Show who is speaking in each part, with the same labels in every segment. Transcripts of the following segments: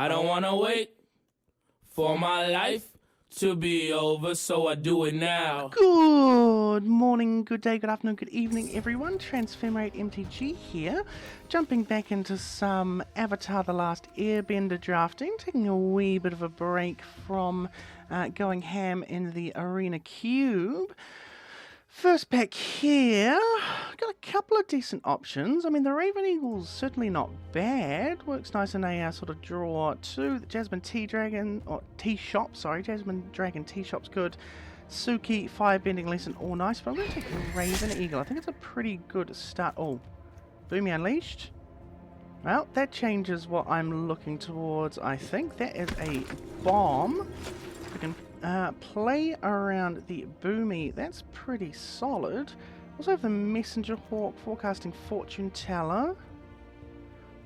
Speaker 1: I don't wanna wait for my life to be over, so I do it now.
Speaker 2: Good morning, good day, good afternoon, good evening, everyone. Transformate MTG here. Jumping back into some Avatar The Last Airbender drafting, taking a wee bit of a break from going ham in the Arena Cube. First pack here, got a couple of decent options. I mean, the Raven Eagle's certainly not bad. Works nice in a sort of draw too. The Jasmine Dragon Jasmine Dragon Tea Shop's good. Suki, Firebending Lesson, all nice. But I'm going to take the Raven Eagle. I think it's a pretty good start. Oh, Boomy Unleashed. Well, that changes what I'm looking towards, I think. That is a bomb. We can play around the Boomy. That's pretty solid. Also have the Messenger Hawk, Forecasting Fortune Teller.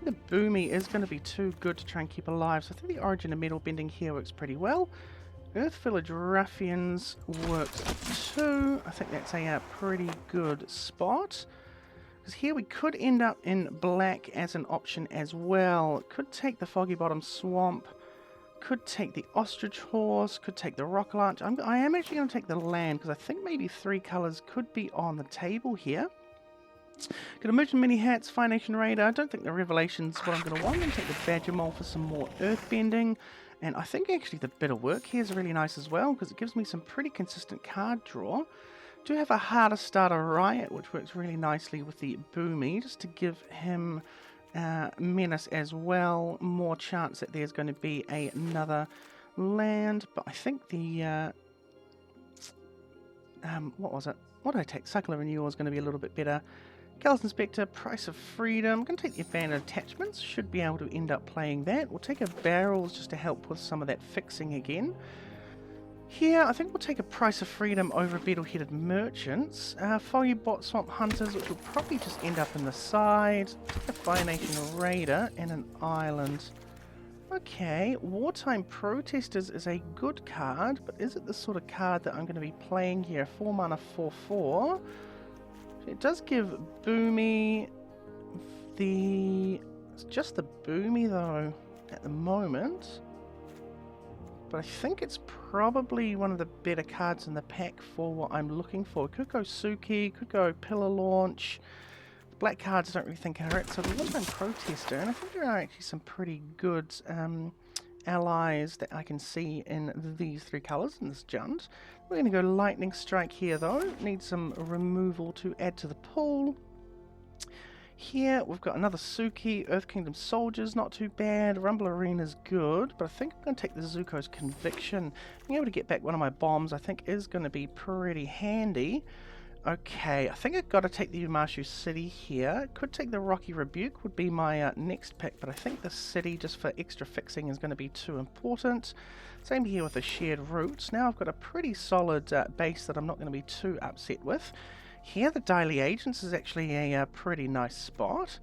Speaker 2: The Boomy is going to be too good to try and keep alive, so I think the Origin of Metal Bending here works pretty well. Earth Village Ruffians works too. I think that's a pretty good spot. Because here we could end up in black as an option as well. Could take the Foggy Bottom Swamp. Could take the Ostrich Horse, could take the Rock Launch. I am actually going to take the land, because I think maybe 3 colours could be on the table here. Got a Merchant Mini Hats, Fire Nation Raider. I don't think the Revelation's what I'm going to want. I'm going to take the Badger Mole for some more Earthbending. And I think actually the Bit of Work here is really nice as well, because it gives me some pretty consistent card draw. Do have a Harder Starter Riot, which works really nicely with the Boomy, just to give him Menace as well. More chance that there's going to be another land, but I think the what was it? What did I take? Cycle of Renewal is going to be a little bit better. Gallus Inspector, Price of Freedom. I'm going to take the Abandoned Attachments. Should be able to end up playing that. We'll take a Barrels just to help with some of that fixing again. Here, I think we'll take a Price of Freedom over Beetle-Headed Merchants. Foggy Bot Swamp Hunters, which will probably just end up in the side. Take a Fire Nation Raider and an Island. Okay, Wartime Protesters is a good card, but is it the sort of card that I'm going to be playing here? 4 mana, 4/4. It does give Boomy It's just the Boomy, though, at the moment. But I think it's probably one of the better cards in the pack for what I'm looking for. Could go Suki, could go Pillar Launch. The black cards I don't really think are it. So the Wartime Protester, and I think there are actually some pretty good allies that I can see in these 3 colours in this Jund. We're going to go Lightning Strike here though. Need some removal to add to the pool. Here we've got another Suki, Earth Kingdom Soldiers, not too bad. Rumble Arena's good, but I think I'm going to take the Zuko's Conviction. Being able to get back one of my bombs I think is going to be pretty handy. Okay, I think I've got to take the Umashu City here. Could take the Rocky Rebuke, would be my next pick, but I think the city just for extra fixing is going to be too important. Same here with the Shared Roots. Now I've got a pretty solid base that I'm not going to be too upset with. Here the Daily Agents is actually a pretty nice spot.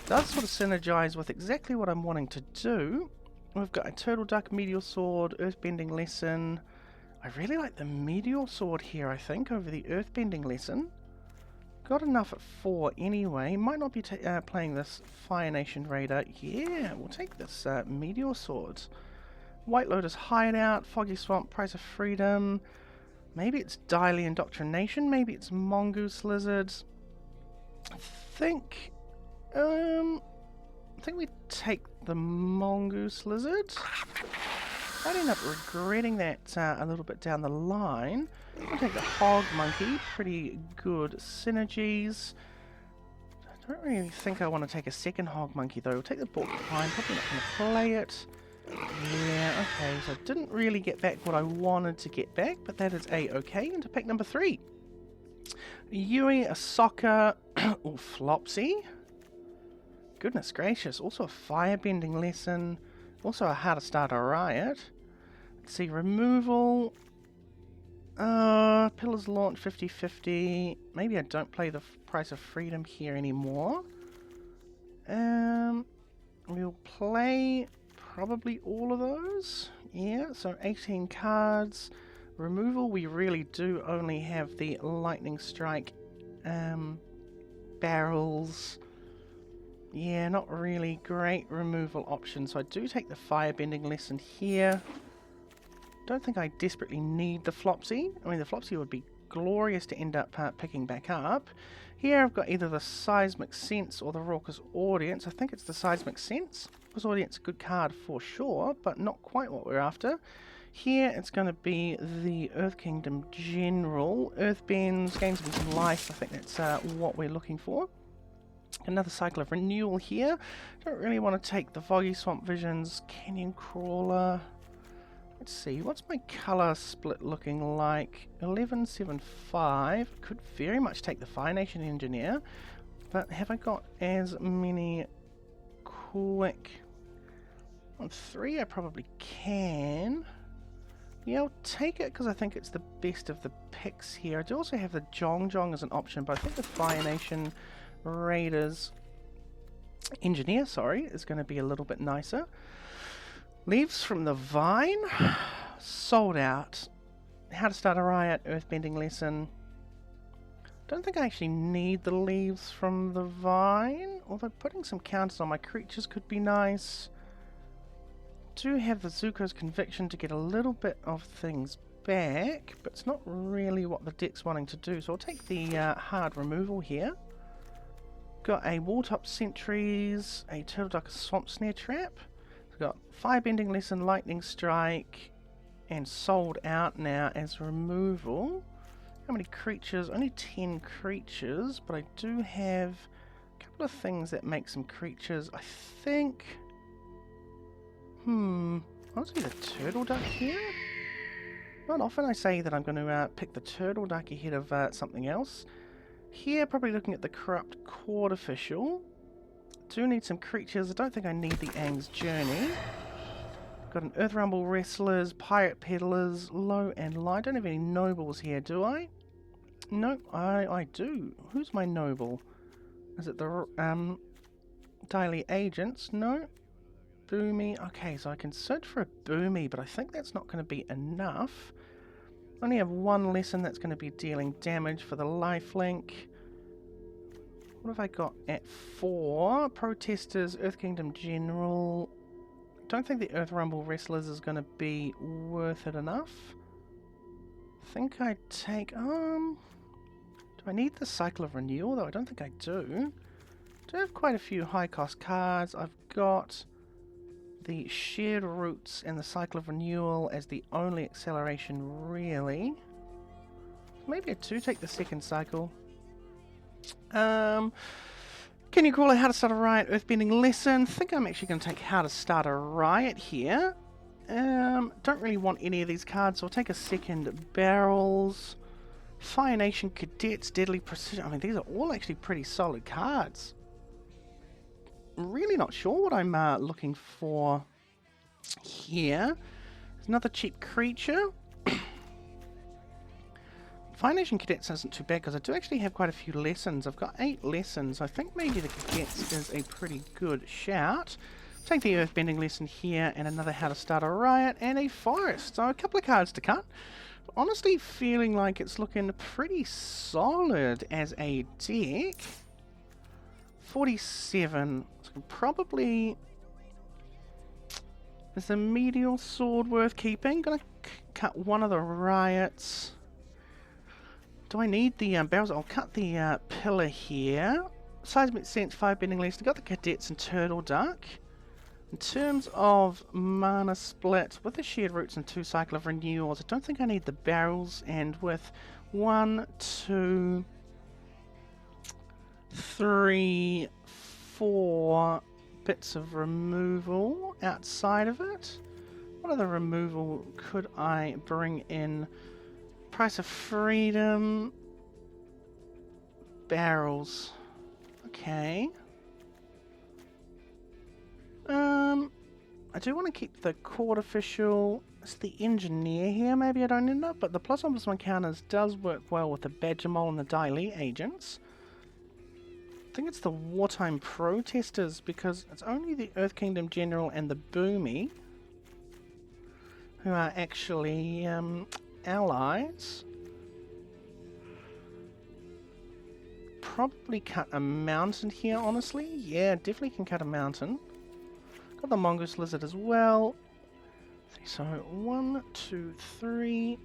Speaker 2: Does sort of synergize with exactly what I'm wanting to do. We've got a Turtle Duck, Meteor Sword, Earthbending Lesson. I really like the Meteor Sword here, I think, over the Earthbending Lesson. Got enough at 4 anyway. Might not be playing this Fire Nation Raider. Yeah, we'll take this Meteor Sword. White Lotus Hideout, Foggy Swamp, Price of Freedom. Maybe it's Daily Indoctrination, maybe it's Mongoose Lizard. I think we take the Mongoose Lizard. I'd end up regretting that a little bit down the line. I'll take the Hog Monkey, pretty good synergies. I don't really think I want to take a second Hog Monkey though. We'll take the Porcupine, probably not going to play it. Yeah, okay, so I didn't really get back what I wanted to get back, but that is a-okay. Into pack number 3. Yui, a Soccer, or Flopsy. Goodness gracious, also a Firebending Lesson, also a Harder Starter Riot. Let's see, removal. Pillars Launch 50-50. Maybe I don't play the Price of Freedom here anymore. We'll play probably all of those. Yeah, so 18 cards. Removal, we really do only have the Lightning Strike, Barrels. Yeah, not really great removal options. So I do take the firebending lesson here. Don't think I desperately need the Flopsy. I mean, the Flopsy would be glorious to end up picking back up. Here I've got either the Seismic Sense or the Raucous Audience. I think it's the Seismic Sense. Raucous Audience, a good card for sure, but not quite what we're after. Here it's going to be the Earth Kingdom General. Earthbends, gains me some life. I think that's what we're looking for. Another cycle of renewal here. Don't really want to take the Foggy Swamp Visions, Canyon Crawler. Let's see, what's my colour split looking like? 1175. Could very much take the Fire Nation Engineer, but have I got as many quick? On 3 I probably can. Yeah, I'll take it because I think it's the best of the picks here. I do also have the Jong as an option, but I think the Fire Nation Raiders Engineer, is going to be a little bit nicer. Leaves from the Vine. Sold out. How to Start a Riot, Earthbending Lesson. Don't think I actually need the leaves from the Vine, although putting some counters on my creatures could be nice. Do have the Zuko's Conviction to get a little bit of things back, but it's not really what the deck's wanting to do, so I'll take the hard removal here. Got a Walltop Sentries, a Turtle Duck Swamp Snare Trap. We've got Firebending Lesson, Lightning Strike, and Sold Out now as removal. How many creatures? Only 10 creatures, but I do have a couple of things that make some creatures. I think... honestly, the Turtle Duck here? Not often I say that I'm going to pick the Turtle Duck ahead of something else. Here, probably looking at the Corrupt Court Official. Do need some creatures. I don't think I need the Aang's Journey. Got an Earth Rumble Wrestlers, Pirate Peddlers, Low and Light. Don't have any Nobles here, do I? No, I do. Who's my Noble? Is it the Daily Agents? No. Boomy. Okay, so I can search for a Boomy, but I think that's not going to be enough. Only have one lesson that's going to be dealing damage for the lifelink. What have I got at 4? Protesters, Earth Kingdom General. Don't think the Earth Rumble Wrestlers is going to be worth it enough. Think I'd take... do I need the Cycle of Renewal? Though I don't think I do. Do have quite a few high cost cards. I've got the Shared Roots and the Cycle of Renewal as the only acceleration, really. Maybe I do take the second cycle. Can you call it How to Start a Riot, Earthbending Lesson? I think I'm actually going to take How to Start a Riot here. Don't really want any of these cards, so I'll take a second Barrels. Fire Nation Cadets, Deadly Precision. I mean, these are all actually pretty solid cards. Really not sure what I'm looking for here. There's another cheap creature. Fire Nation Cadets isn't too bad because I do actually have quite a few lessons. I've got 8 lessons. I think maybe the Cadets is a pretty good shout. Take the Earthbending Lesson here and another How to Start a Riot and a Forest. So a couple of cards to cut. Honestly feeling like it's looking pretty solid as a deck. 47. So probably... Is the Medial Sword worth keeping? Gonna cut one of the Riots. Do I need the barrels? I'll cut the pillar here. Seismic Sense, Firebending Lesson. Got the Cadets and Turtle Duck. In terms of mana split, with the Shared Roots and 2 Cycle of Renewals, I don't think I need the barrels. And with 1, 2, 3, 4 bits of removal outside of it. What other removal could I bring in? Price of Freedom. Barrels. Okay. I do want to keep the Court Official. It's the Engineer here. Maybe I don't end up, but the +1/+1 counters does work well with the Badger Mole and the Daily Agents. I think it's the Wartime Protesters because it's only the Earth Kingdom General and the Boomy who are actually allies. probably cut a mountain here, honestly. Yeah, definitely can cut a mountain. Got the mongoose lizard as well. So 1, 2, 3.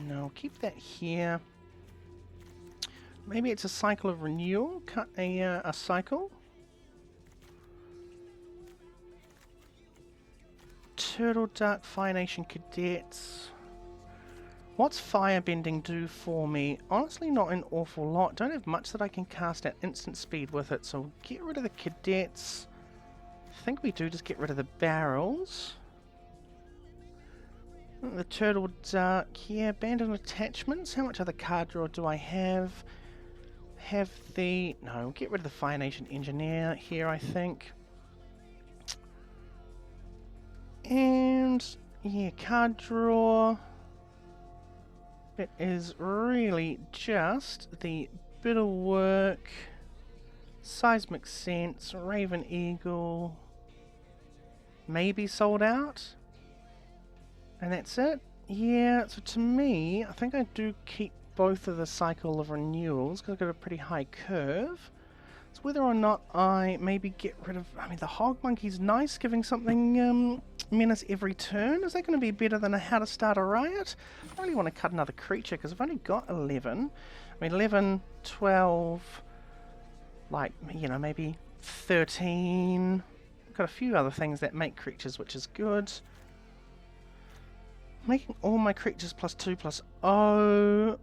Speaker 2: No, keep that here. Maybe it's a cycle of renewal. Cut a cycle. Turtle Duck, Fire Nation Cadets. What's Firebending do for me? Honestly, not an awful lot. Don't have much that I can cast at instant speed with it, so get rid of the cadets. I think we do just get rid of the barrels. The Turtle Duck, yeah, abandoned attachments. How much other card draw do I have? No, get rid of the Fire Nation Engineer here, I think. And, yeah, card draw. It is really just the bit of work, Seismic Sense, Raven Eagle, maybe sold out, and that's it. Yeah, so to me, I think I do keep both of the cycle of renewals because I've got a pretty high curve. It's whether or not I maybe get rid of, I mean, the Hog Monkey's nice, giving something menace every turn. Is that going to be better than a How to Start a Riot? I really want to cut another creature because I've only got 11. I mean, 11, 12, like, you know, maybe 13. I've got a few other things that make creatures, which is good. Making all my creatures +2/+0.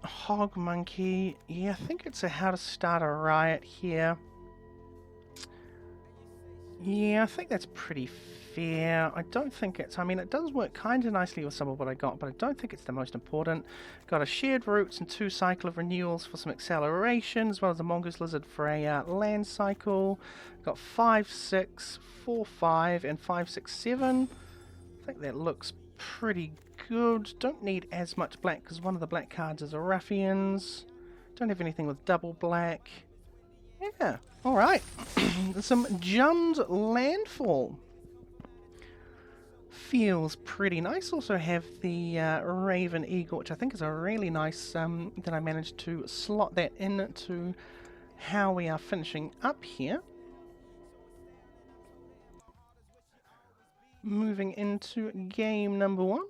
Speaker 2: Hog Monkey. Yeah, I think it's a How to Start a Riot here. Yeah, I think that's pretty fair. I don't think it's... I mean, it does work kind of nicely with some of what I got, but I don't think it's the most important. Got a Shared Roots and 2 Cycle of Renewals for some acceleration, as well as a Mongoose Lizard for a land cycle. Got 5, 6, 4, 5, and 5, 6, 7. I think that looks pretty good. Don't need as much black because one of the black cards is a Ruffians. Don't have anything with double black. Yeah, alright. Some Jund Landfall. Feels pretty nice. Also have the Raven Eagle, which I think is a really nice, that I managed to slot that into how we are finishing up here. Moving into game number 1.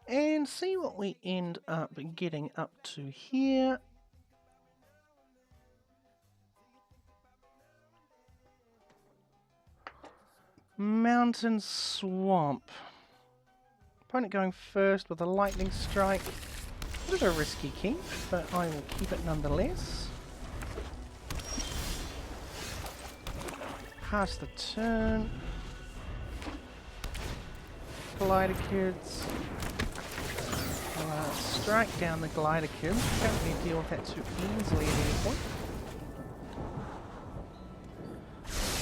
Speaker 2: And see what we end up getting up to here. Mountain Swamp. Opponent going first with a Lightning Strike. A bit of a risky keep, but I will keep it nonetheless. Pass the turn. Glider Kids. Strike down the Glider Kids. Can't really deal with that too easily at any point.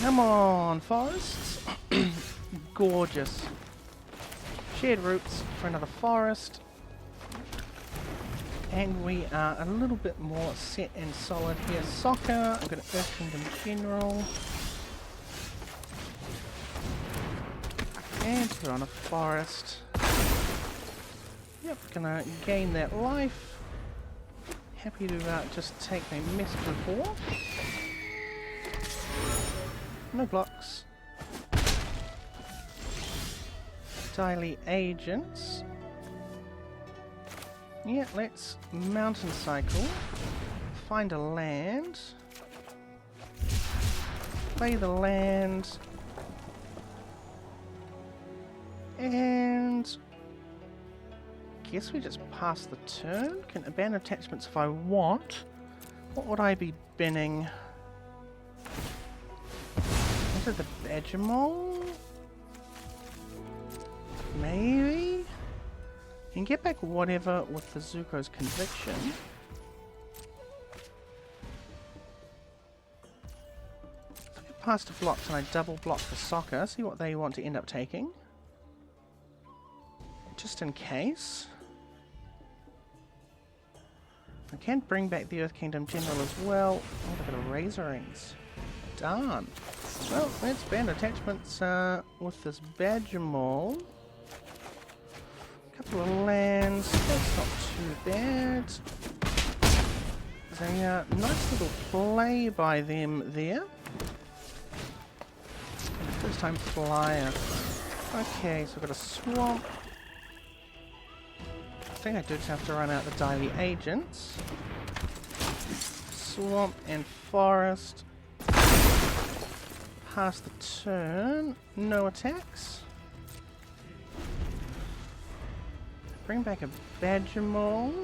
Speaker 2: Come on, forests. Gorgeous. Shared Roots for another forest. And we are a little bit more set and solid here. Soccer. I've got an Earth Kingdom General. And put on a forest. Yep, gonna gain that life. Happy to just take a message before. No blocks. Daily Agents. Yeah, let's Mountain Cycle. Find a land. Play the land. And guess we just pass the turn. Can abandon attachments if I want. What would I be binning? Is it the Badgermole? Maybe? You can get back whatever with the Zuko's Conviction. If I get past the blocks and I double block the soccer, see what they want to end up taking. Just in case. I can bring back the Earth Kingdom General as well. Oh, look at the Razorings. Darn. Well, let's ban attachments with this badger mole. Couple of lands, that's not too bad. There's a nice little play by them there. First time flyer. Okay, so we've got a swamp. I think I do have to run out the daily agents. Swamp and forest. Pass the turn. No attacks. Bring back a badger mole.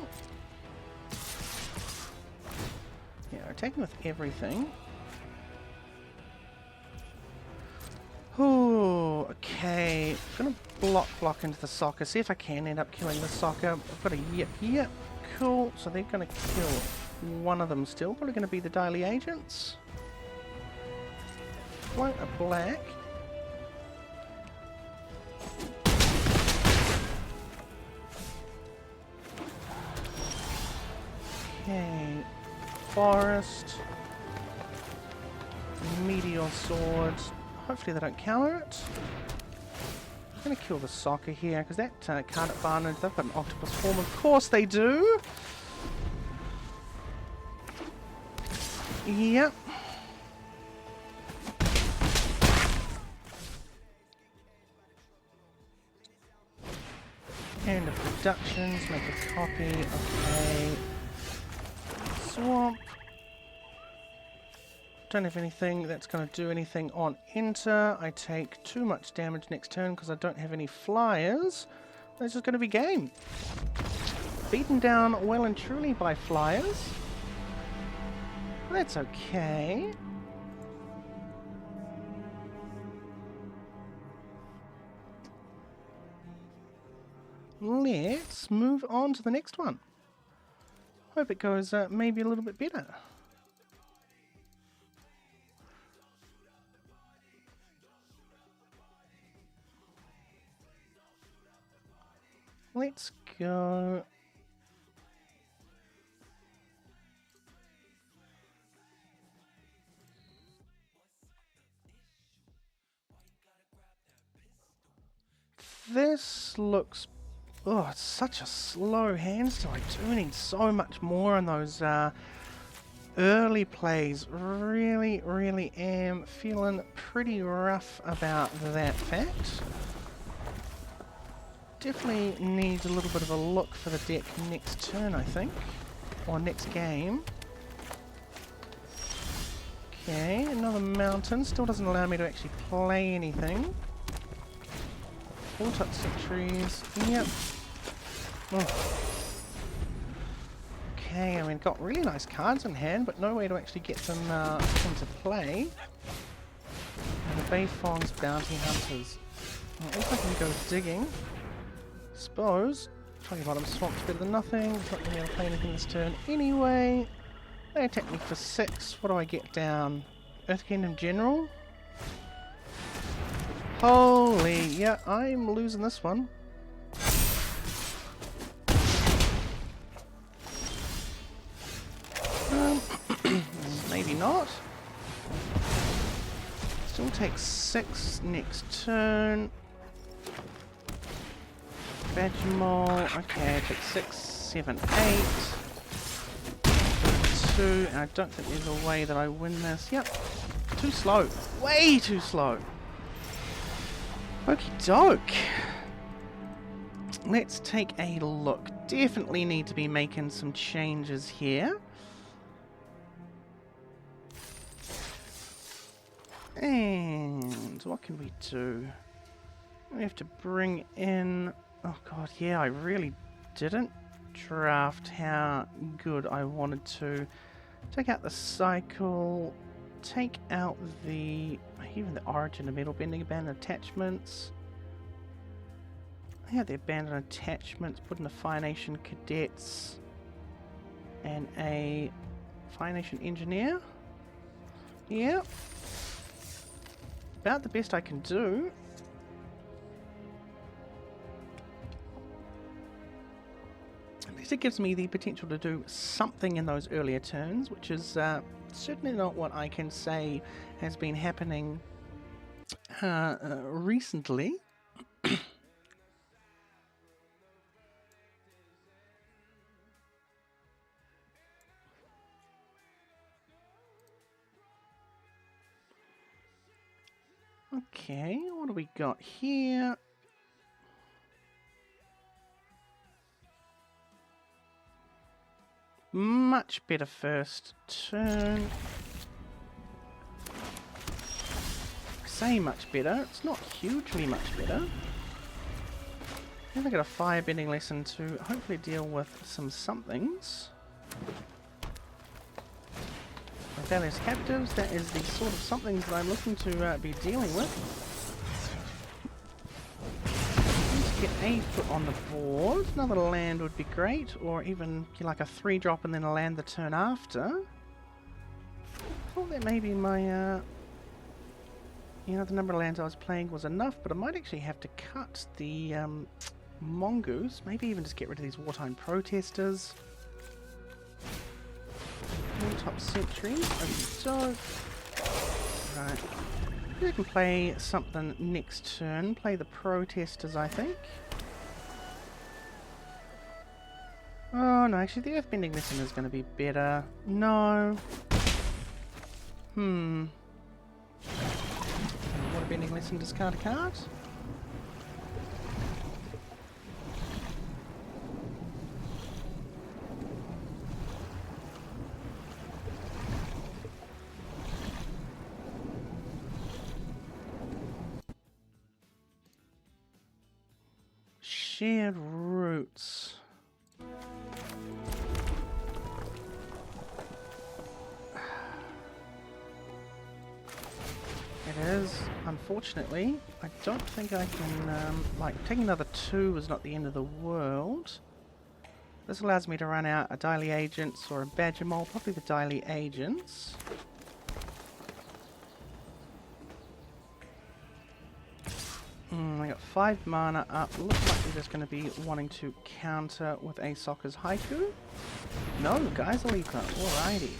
Speaker 2: Yeah, we're attacking with everything. Ooh, okay. I'm gonna block into the soccer. See if I can end up killing the soccer. I've got a yep. Cool. So they're gonna kill one of them still. Probably gonna be the daily agents. Float a black. Okay. Forest. Meteor sword. Hopefully they don't counter it. I'm going to kill the soccer here, because that card advantage, they've got an octopus form. Of course they do! Yep. End of productions, make a copy, okay. Swamp. Don't have anything that's going to do anything on enter. I take too much damage next turn because I don't have any flyers. This is going to be game. Beaten down well and truly by flyers. That's okay. Let's move on to the next one. Hope it goes maybe a little bit better. Let's go. This looks... Oh, it's such a slow hand still. I do need so much more on those early plays. Really am feeling pretty rough about that fact. Definitely needs a little bit of a look for the deck next turn, I think. Or next game. Okay, another mountain. Still doesn't allow me to actually play anything. Full toxic trees. Yep. Oh. Okay, I mean, got really nice cards in hand, but no way to actually get them into play. And the Bayfong's Bounty Hunters. Well, if I can go digging, suppose. Try bottom swamp's better than nothing. Not going to be able to play anything this turn anyway. They attack me for 6. What do I get down? Earth Kingdom General? Holy, yeah, I'm losing this one. Maybe not. Still takes 6 next turn. Badgemole, okay, I take 6, 7, 8. 2, and I don't think there's a way that I win this. Yep, too slow. Way too slow. Okie doke. Let's take a look. Definitely need to be making some changes here. And what can we do? We have to bring in... Oh god, yeah, I really didn't draft how good I wanted to. Take out the cycle. Take out the... even the origin of metal bending, abandoned attachments. Yeah, the abandoned attachments. Put in the Fire Nation cadets. And a Fire Nation engineer. Yeah. About the best I can do. At least it gives me the potential to do something in those earlier turns, which is Certainly not what I can say has been happening recently. Okay, what do we got here? Much better first turn. I say much better, it's not hugely much better. Now I got a firebending lesson to hopefully deal with some somethings. Rebellious captives, that is the sort of somethings that I'm looking to be dealing with. Get a foot on the board. Another land would be great, or even like a 3-drop and then a land the turn after. I thought that maybe my, the number of lands I was playing was enough, but I might actually have to cut the mongoose. Maybe even just get rid of these wartime protesters. Top sentries. Right. We can play something next turn. Play the protesters, I think. Oh no, actually the earthbending lesson is going to be better. No. Waterbending lesson, discard a card. Shared roots. It is, unfortunately. I don't think I can, taking another 2 is not the end of the world. This allows me to run out a Daily Agents or a Badger Mole, probably the Daily Agents. I got 5 mana up. Looks like we're just going to be wanting to counter with a Sokka's Haiku. No, Geyser Leaper. Alrighty.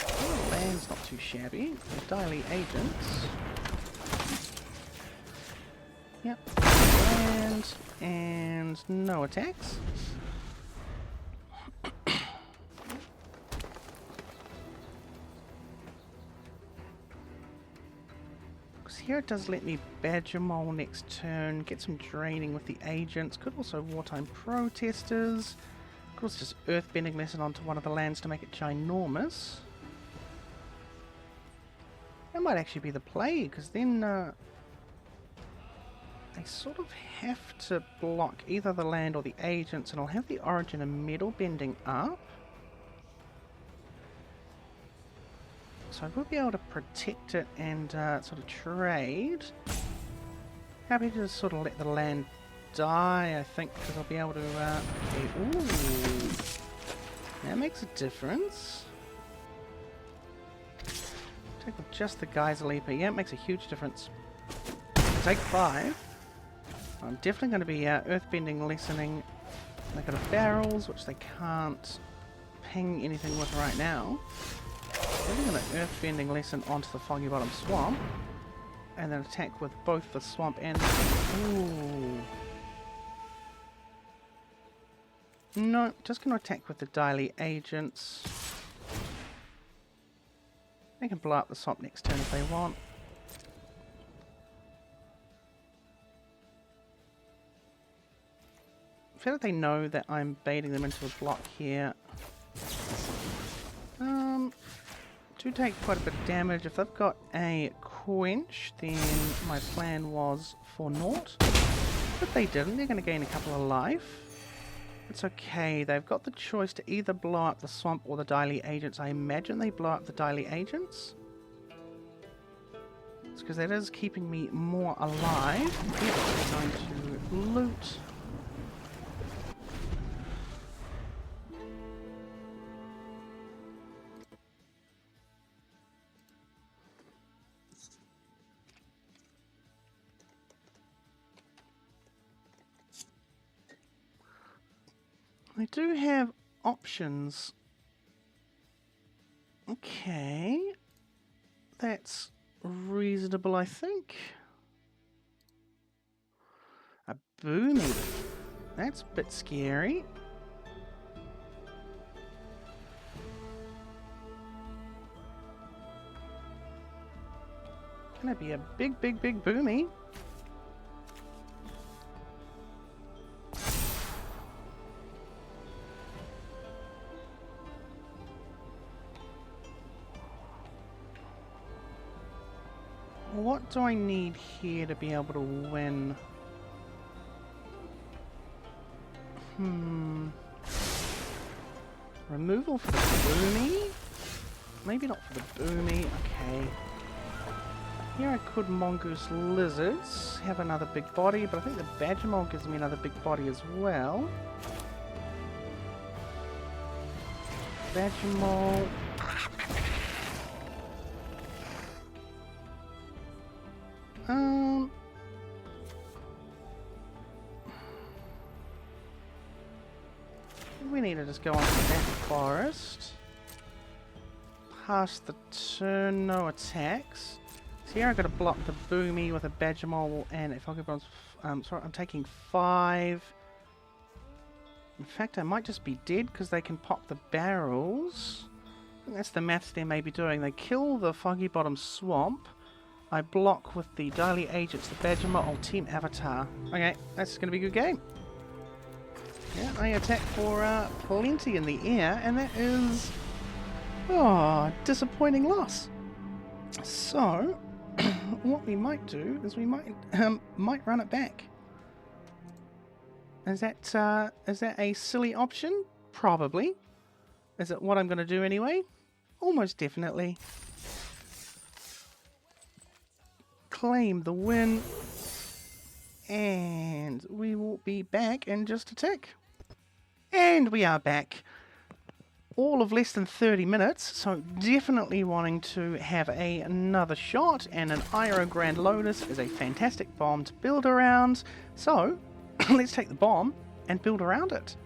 Speaker 2: Oh, land's not too shabby. The Daily Agents. Yep. Land and no attacks. Here it does let me Badger Mole next turn, get some draining with the agents, could also wartime protesters, of course just earthbending lesson onto one of the lands to make it ginormous. That might actually be the play, because then they sort of have to block either the land or the agents, and I'll have the origin and metal bending up. So I will be able to protect it and sort of trade. Happy to just sort of let the land die, I think, because I'll be able to... ooh! That makes a difference. Take with just the Geyser Leaper. Yeah, it makes a huge difference. Take 5. I'm definitely going to be earthbending lessening. They've got a barrels, which they can't ping anything with right now. We're going to earthbending lesson onto the Foggy Bottom Swamp, and then attack with both the swamp and... Ooh. No, just going to attack with the Daily Agents. They can blow up the swamp next turn if they want. I feel like they know that I'm baiting them into a block here. Do take quite a bit of damage. If they've got a quench, then my plan was for naught. But they didn't. They're going to gain a couple of life. It's okay. They've got the choice to either blow up the swamp or the Daily Agents. I imagine they blow up the Daily Agents. It's because that is keeping me more alive. I'm going to loot. I do have options Okay. That's reasonable, I think. A boomy. That's a bit scary. Gonna be a big, big, big boomy. What do I need here to be able to win? Removal for the boomy? Maybe not for the boomy. Okay. Here I could Mongoose Lizards, have another big body, but I think the Badgermole gives me another big body as well. Badgermole. We need to just go on to that forest. Pass the turn, no attacks. So here I've got to block the boomy with a Badgermole, and if I go on, sorry, I'm taking 5. In fact, I might just be dead because they can pop the barrels. I think that's the maths they may be doing. They kill the Foggy Bottom Swamp. I block with the Daily Agents, the Badgermole, Team Avatar. Okay, that's going to be a good game. Yeah, I attack for plenty in the air, and that is... oh, disappointing loss. So, what we might do is we might run it back. Is that a silly option? Probably. Is it what I'm going to do anyway? Almost definitely. Claim the win. And we will be back in just a tick. And we are back. All of less than 30 minutes, so definitely wanting to have another shot, and an Iro Grand Lotus is a fantastic bomb to build around. So, let's take the bomb and build around it.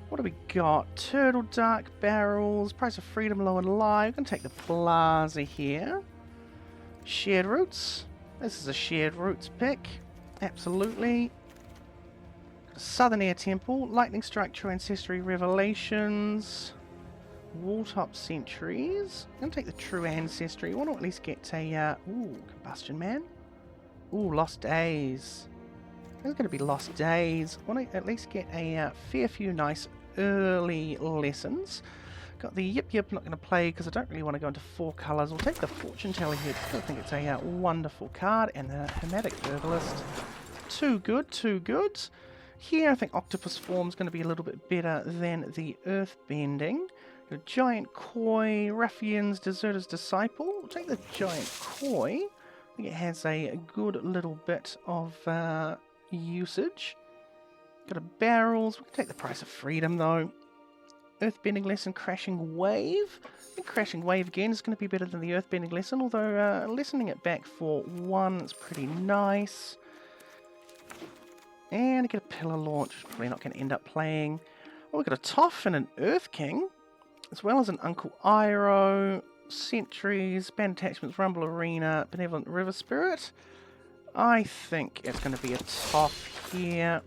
Speaker 2: What do we got? Turtle Dark Barrels, Price of Freedom Low and Live. We're going to take the Plaza here. Shared Roots. This is a Shared Roots pick. Absolutely. Southern Air Temple, Lightning Strike, True Ancestry, Revelations, Walltop Sentries. I'm going to take the True Ancestry. I want to at least get a, Combustion Man. Ooh, Lost Days. There's going to be Lost Days. I want to at least get a fair few nice early lessons. Got the Yip Yip, not going to play because I don't really want to go into 4 colours. We'll take the Fortune Teller here because I think it's a wonderful card, and the Hermetic Herbalist. Too good, too good. Here I think Octopus Form is going to be a little bit better than the Earthbending. The Giant Koi, Ruffians, Deserter's Disciple. We'll take the Giant Koi. I think it has a good little bit of usage. Got a Barrels. We can take the Price of Freedom though. Earthbending Lesson, Crashing Wave. I think Crashing Wave again is going to be better than the Earthbending Lesson, although lessening it back for 1 is pretty nice. And I get a Pillar Launch, probably not going to end up playing. Oh, we've got a Toff and an Earth King, as well as an Uncle Iroh, Sentries, Band Attachments, Rumble Arena, Benevolent River Spirit. I think it's going to be a Toff here.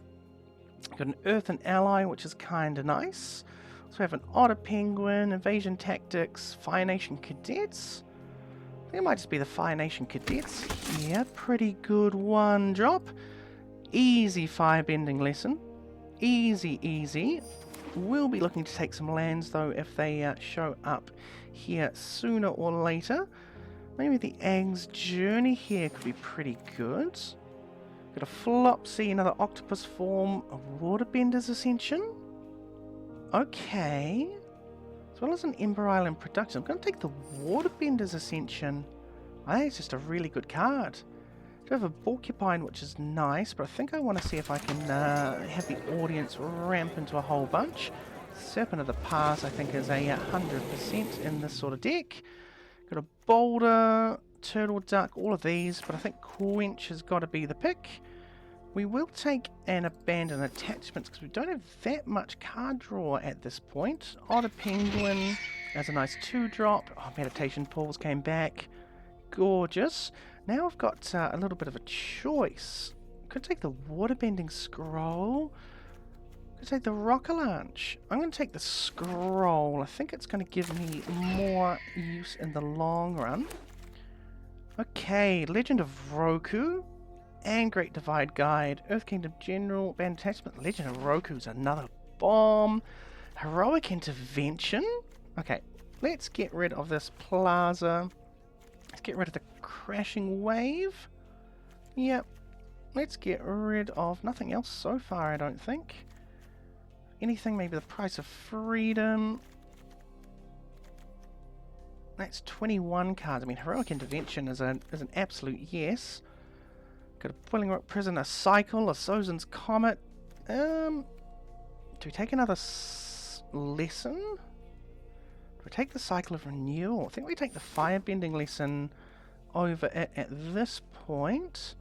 Speaker 2: Got an Earthen Ally, which is kind of nice. So we have an Otter Penguin, Invasion Tactics, Fire Nation Cadets. I think it might just be the Fire Nation Cadets here. Pretty good 1-drop. Easy Firebending Lesson. Easy, easy. We'll be looking to take some lands though if they show up here sooner or later. Maybe the Ag's Journey here could be pretty good. Got a Flopsy, another Octopus Form, a Waterbender's Ascension. Okay. As well as an Ember Island Production. I'm going to take the Waterbender's Ascension. I think it's just a really good card. I do have a Porcupine, which is nice, but I think I want to see if I can have the audience ramp into a whole bunch. Serpent of the Pass, I think, is a 100% in this sort of deck. Got a Boulder, Turtle Duck, all of these, but I think Quench has got to be the pick. We will take an Abandon Attachments because we don't have that much card draw at this point. Otter Penguin, as a nice 2-drop. Oh, Meditation Pools came back. Gorgeous. Now I've got a little bit of a choice. Could take the Waterbending Scroll. Could take the Rock-a-Lunch. I'm going to take the Scroll. I think it's going to give me more use in the long run. Okay, Legend of Roku and Great Divide Guide. Earth Kingdom General, Band Attachment. Legend of Roku's another bomb. Heroic Intervention. Okay, let's get rid of this Plaza. Let's get rid of the Crashing Wave. Yep. Let's get rid of nothing else so far, I don't think. Anything, maybe the Price of Freedom. That's 21 cards. I mean, Heroic Intervention is an absolute yes. Got a Boiling Rock Prison, a Cycle, a Sozin's Comet. Do we take another lesson? Do we take the Cycle of Renewal? I think we take the Firebending lesson over it at this point.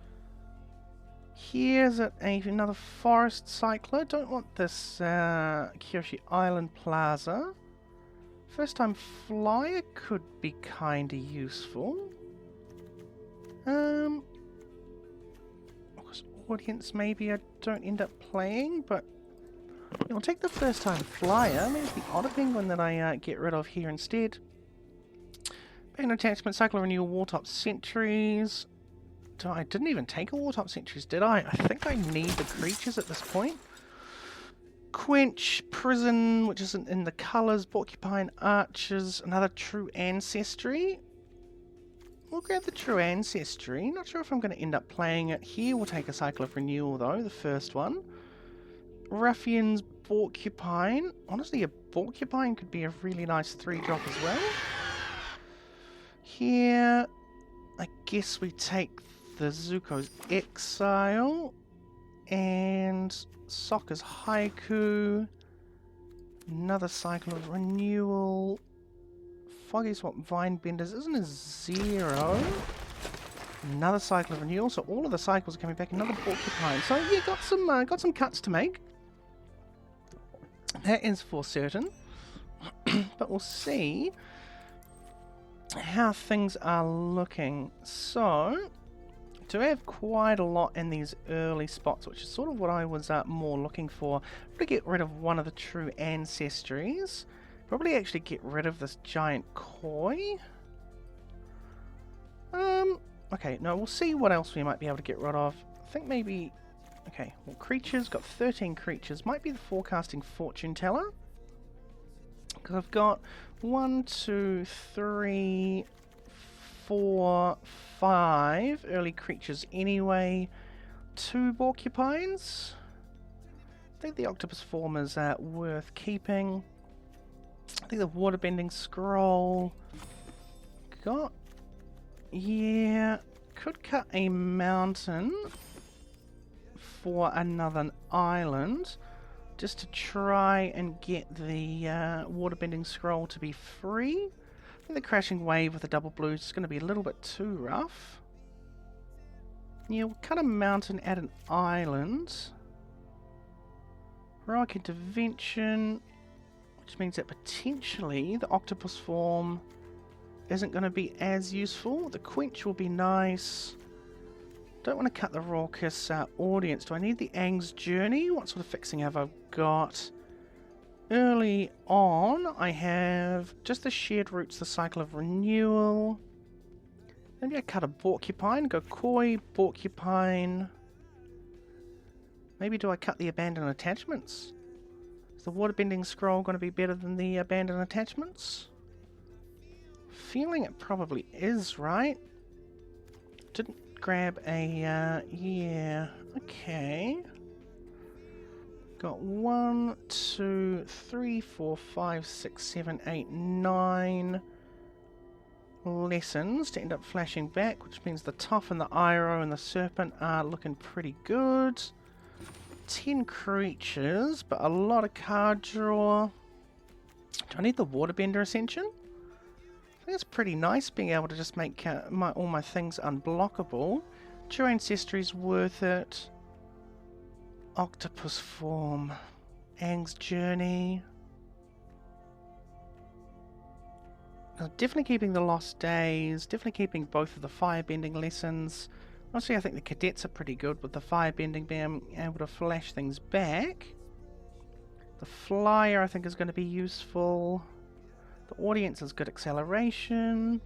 Speaker 2: Here's another Forest Cycler. Don't want this Kyoshi Island Plaza. First Time Flyer could be kinda useful. Audience maybe I don't end up playing, but I'll take the First Time Flyer. Maybe it's the Otter Penguin that I get rid of here instead. Band Attachment, Cycle of Renewal, Wartop Sentries. I didn't even take a Wartop Sentries, did I? I think I need the creatures at this point. Quench, Prison, which isn't in the colours, Porcupine, Archers, another True Ancestry. We'll grab the True Ancestry. Not sure if I'm going to end up playing it here. We'll take a Cycle of Renewal though, the first one. Ruffians, Porcupine. Honestly, a Porcupine could be a really nice 3-drop as well. Here, I guess we take the Zuko's Exile and Sokka's Haiku. Another Cycle of Renewal. Foggy Swamp Vinebenders isn't a 0. Another Cycle of Renewal, so all of the cycles are coming back. Another Porcupine. So yeah, got some cuts to make. That is for certain. But we'll see how things are looking. So, to have quite a lot in these early spots, which is sort of what I was more looking for. Probably get rid of one of the True Ancestries. Probably actually get rid of this giant koi. Okay, no, we'll see what else we might be able to get rid of. I think maybe... Okay, well, creatures, got 13 creatures. Might be the Forecasting Fortune Teller. Because I've got 1, 2, 3, 4, 5 early creatures anyway. 2 Porcupines. I think the Octopus form is worth keeping. I think the Waterbending Scroll. Got... Yeah, could cut a mountain for another island just to try and get the Waterbending Scroll to be free. I think the Crashing Wave with the double blue is going to be a little bit too rough. Yeah, we'll cut a mountain at an island. Heroic Intervention, which means that potentially the Octopus form isn't going to be as useful. The Quench will be nice. Don't want to cut the Raucous Audience. Do I need the Aang's Journey? What sort of fixing have I got? Early on, I have just the Shared Roots, the Cycle of Renewal. Maybe I cut a Porcupine, go Koi, Porcupine. Maybe do I cut the Abandoned Attachments? Is the Waterbending Scroll going to be better than the Abandoned Attachments? Feeling it probably is, right? Didn't grab a, yeah, okay. Got 1, 2, 3, 4, 5, 6, 7, 8, 9 lessons to end up flashing back, which means the Tough and the Iroh and the Serpent are looking pretty good. 10 creatures, but a lot of card draw. Do I need the Waterbender Ascension? I think it's pretty nice being able to just make all my things unblockable. True Ancestry's worth it. Octopus form. Aang's Journey. Definitely keeping the Lost Days, definitely keeping both of the Firebending lessons. Honestly, I think the Cadets are pretty good with the Firebending being able to flash things back. The Flyer, I think, is going to be useful. The Audience is good acceleration.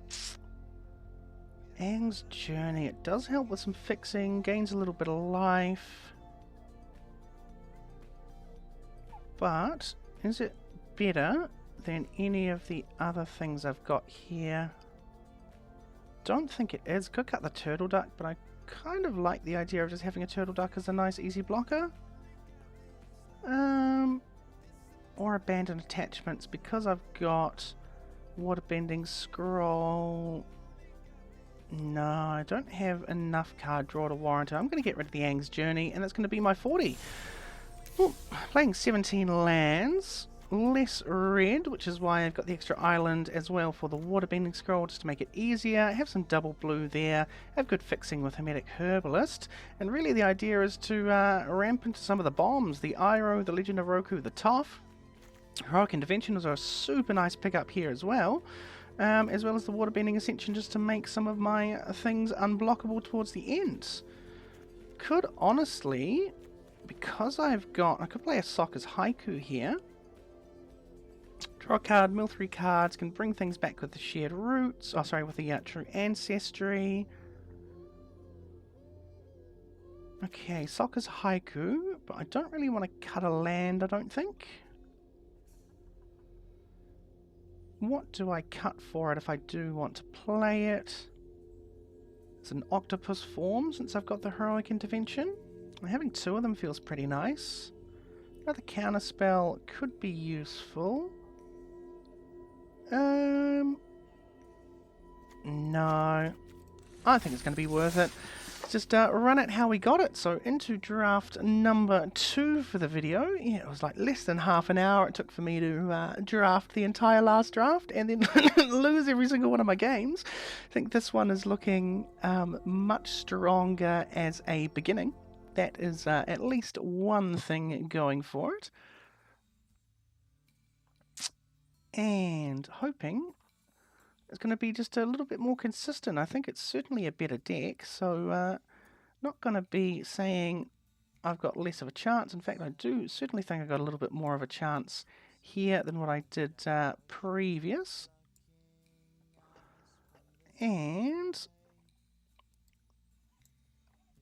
Speaker 2: Aang's Journey, it does help with some fixing, gains a little bit of life. But, is it better than any of the other things I've got here? Don't think it is. Could cut the Turtle Duck, but I kind of like the idea of just having a Turtle Duck as a nice easy blocker. Or Abandon Attachments, because I've got Waterbending Scroll. No, I don't have enough card draw to warrant it. I'm going to get rid of the Aang's Journey, and that's going to be my 40. Ooh, playing 17 lands, less red, which is why I've got the extra island as well for the Waterbending Scroll, just to make it easier. I have some double blue there, have good fixing with Hermetic Herbalist, and really the idea is to ramp into some of the bombs, the Iroh, the Legend of Roku, the Toph. Heroic Intervention was a super nice pickup here as well as the Waterbending Ascension, just to make some of my things unblockable towards the end. Could honestly, because I could play a Sokka's Haiku here. Draw a card, mill 3 cards, can bring things back with the Shared Roots, with the True Ancestry. Okay, Sokka's Haiku, but I don't really want to cut a land, I don't think. What do I cut for it if I do want to play it? It's an octopus form since I've got the Heroic Intervention. Having 2 of them feels pretty nice. Another counterspell could be useful. No. I think it's going to be worth it. Just run it how we got it. So into draft number 2 for the video. Yeah, it was like less than half an hour it took for me to draft the entire last draft and then lose every single one of my games. I think this one is looking much stronger as a beginning. That is at least one thing going for it. And hoping it's going to be just a little bit more consistent. I think it's certainly a better deck, so not going to be saying I've got less of a chance. In fact, I do certainly think I got a little bit more of a chance here than what I did previous. And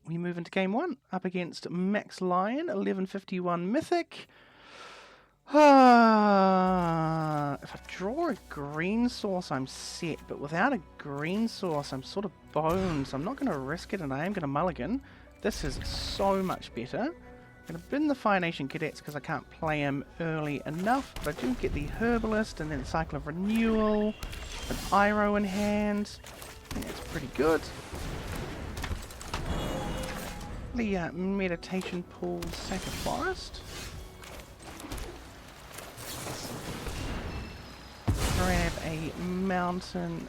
Speaker 2: we move into game 1, up against Max Lion, 1151 Mythic. If I draw a green source, I'm set, but without a green source, I'm sort of boned, so I'm not going to risk it, and I am going to mulligan. This is so much better. I'm going to bin the Fire Nation Cadets because I can't play them early enough, but I do get the Herbalist, and then Cycle of Renewal, an Iroh in hand. I think that's pretty good. The Meditation Pool, Sack of Forest. Grab a mountain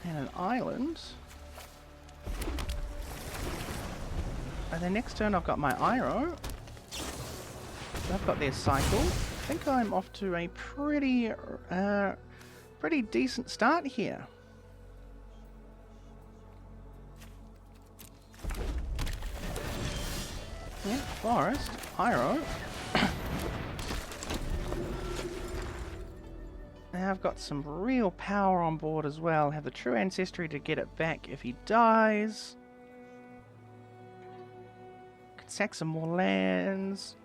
Speaker 2: and an island. And then next turn I've got my Iroh. I've got their cycle. I think I'm off to a pretty decent start here. Yeah, forest, Iroh. Now I've got some real power on board as well. Have the True Ancestry to get it back if he dies. Could sack some more lands.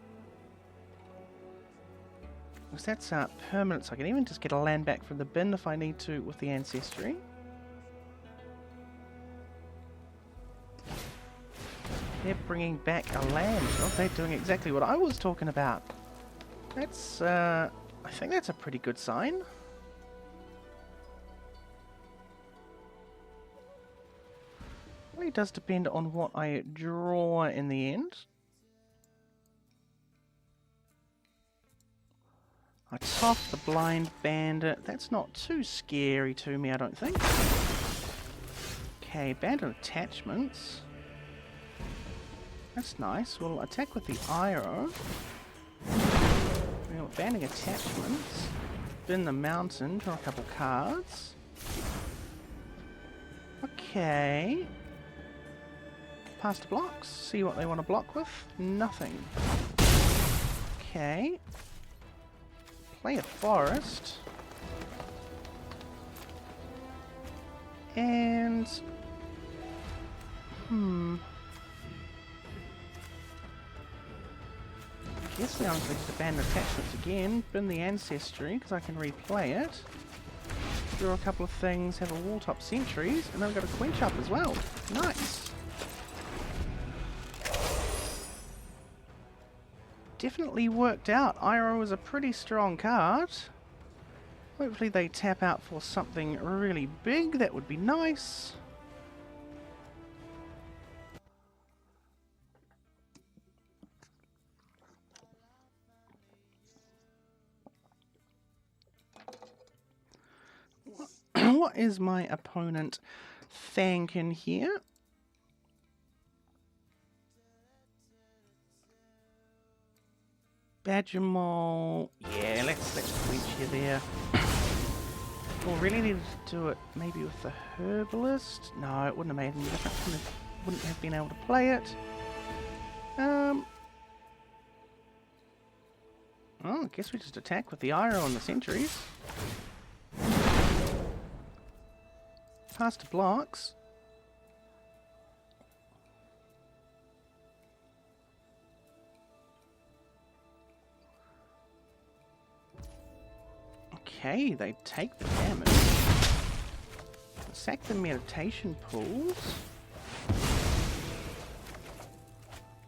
Speaker 2: Because that's permanent, so I can even just get a land back from the bin if I need to with the Ancestry. They're bringing back a land. Oh, they're doing exactly what I was talking about. That's, I think that's a pretty good sign. It really does depend on what I draw in the end. I toss the Blind Bandit. That's not too scary to me, I don't think. Okay, Bandit Attachments. That's nice. We'll attack with the Iroh. We'll banding attachments. Bin the mountain, draw a couple cards. Okay. Pass to blocks. See what they want to block with. Nothing. Okay. Play a forest. And... guess we honestly just abandon attachments again. Bin the ancestry, because I can replay it. Draw a couple of things, have a wall top sentries, and then we've got a quench up as well. Nice! Definitely worked out. Iroh is a pretty strong card. Hopefully they tap out for something really big. That would be nice. What is my opponent thanking here? Badgermole. Yeah, let's quench you there. Well, really needed to do it maybe with the herbalist. No, it wouldn't have made any difference. Wouldn't have been able to play it. Oh, I guess we just attack with the Iroh and the sentries. Pass to blocks. Okay, they take the damage. Sack the meditation pools.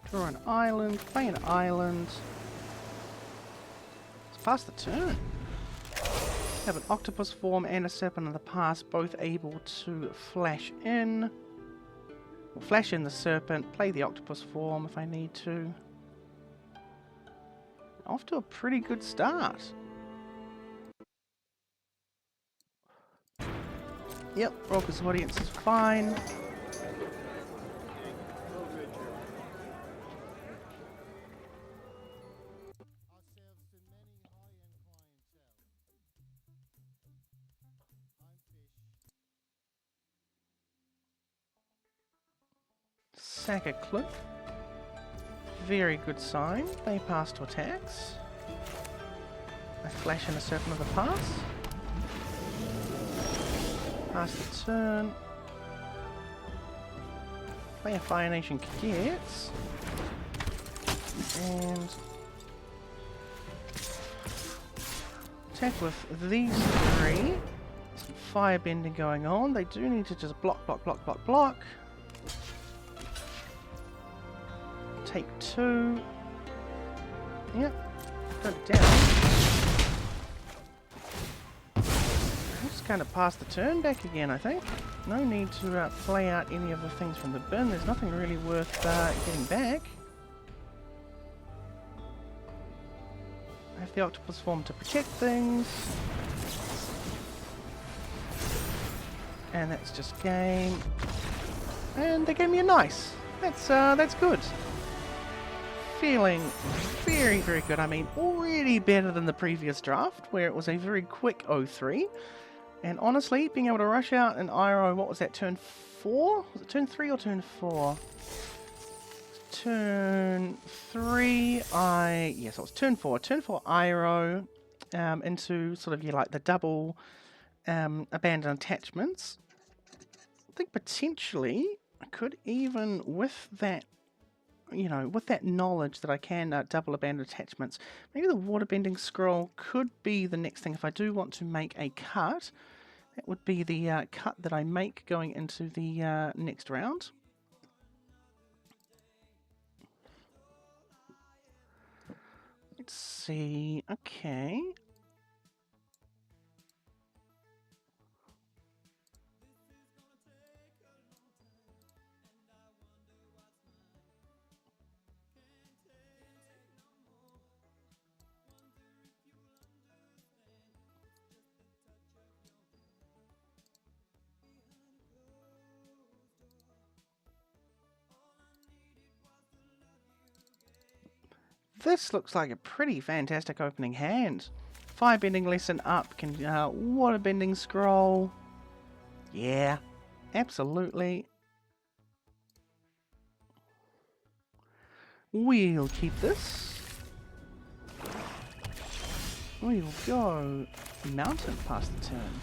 Speaker 2: Draw an island, play an island. Let's pass the turn. Have an octopus form and a serpent of the past, both able to flash in. We'll flash in the serpent, play the octopus form if I need to. Off to a pretty good start. Yep, Raucous Audience is fine. Sack a clip. Very good sign. They pass to attacks. I flash in a Serpent of the Past. Pass the turn. Play a Fire Nation Cadets. And attack with these three. Some fire bending going on. They do need to just block, block, block, block, block. Take two. Yep. Got it down. Just kind of pass the turn back again, I think. No need to play out any of the things from the bin. There's nothing really worth getting back. I have the octopus form to protect things. And that's just game. And they gave me a nice. That's good. Feeling very, very good. I mean, already better than the previous draft, where it was a very quick 0-3. And honestly, being able to rush out an Iroh, what was that, turn 4? Was it turn 3 or turn 4? Turn 3, yes, it was turn 4. Turn 4 Iroh into sort of, like the double abandoned attachments. I think potentially I could even, with that, with that knowledge that I can double abandoned attachments, maybe the waterbending scroll could be the next thing. If I do want to make a cut, that would be the cut that I make going into the next round. Let's see. Okay. This looks like a pretty fantastic opening hand. Firebending lesson up, can waterbending scroll. Yeah, Absolutely. We'll keep this. We'll go mountain past the turn.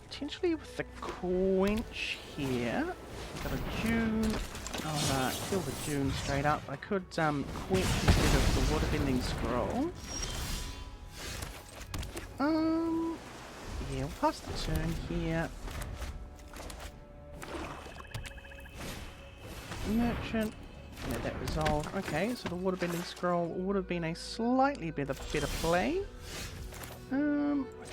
Speaker 2: Potentially with the quench here. Got a June. I'll kill the June straight up. I could quench instead of the waterbending scroll. Yeah, we'll pass the turn here. Merchant. Let that resolve. Okay, so the waterbending scroll would have been a slightly better play. I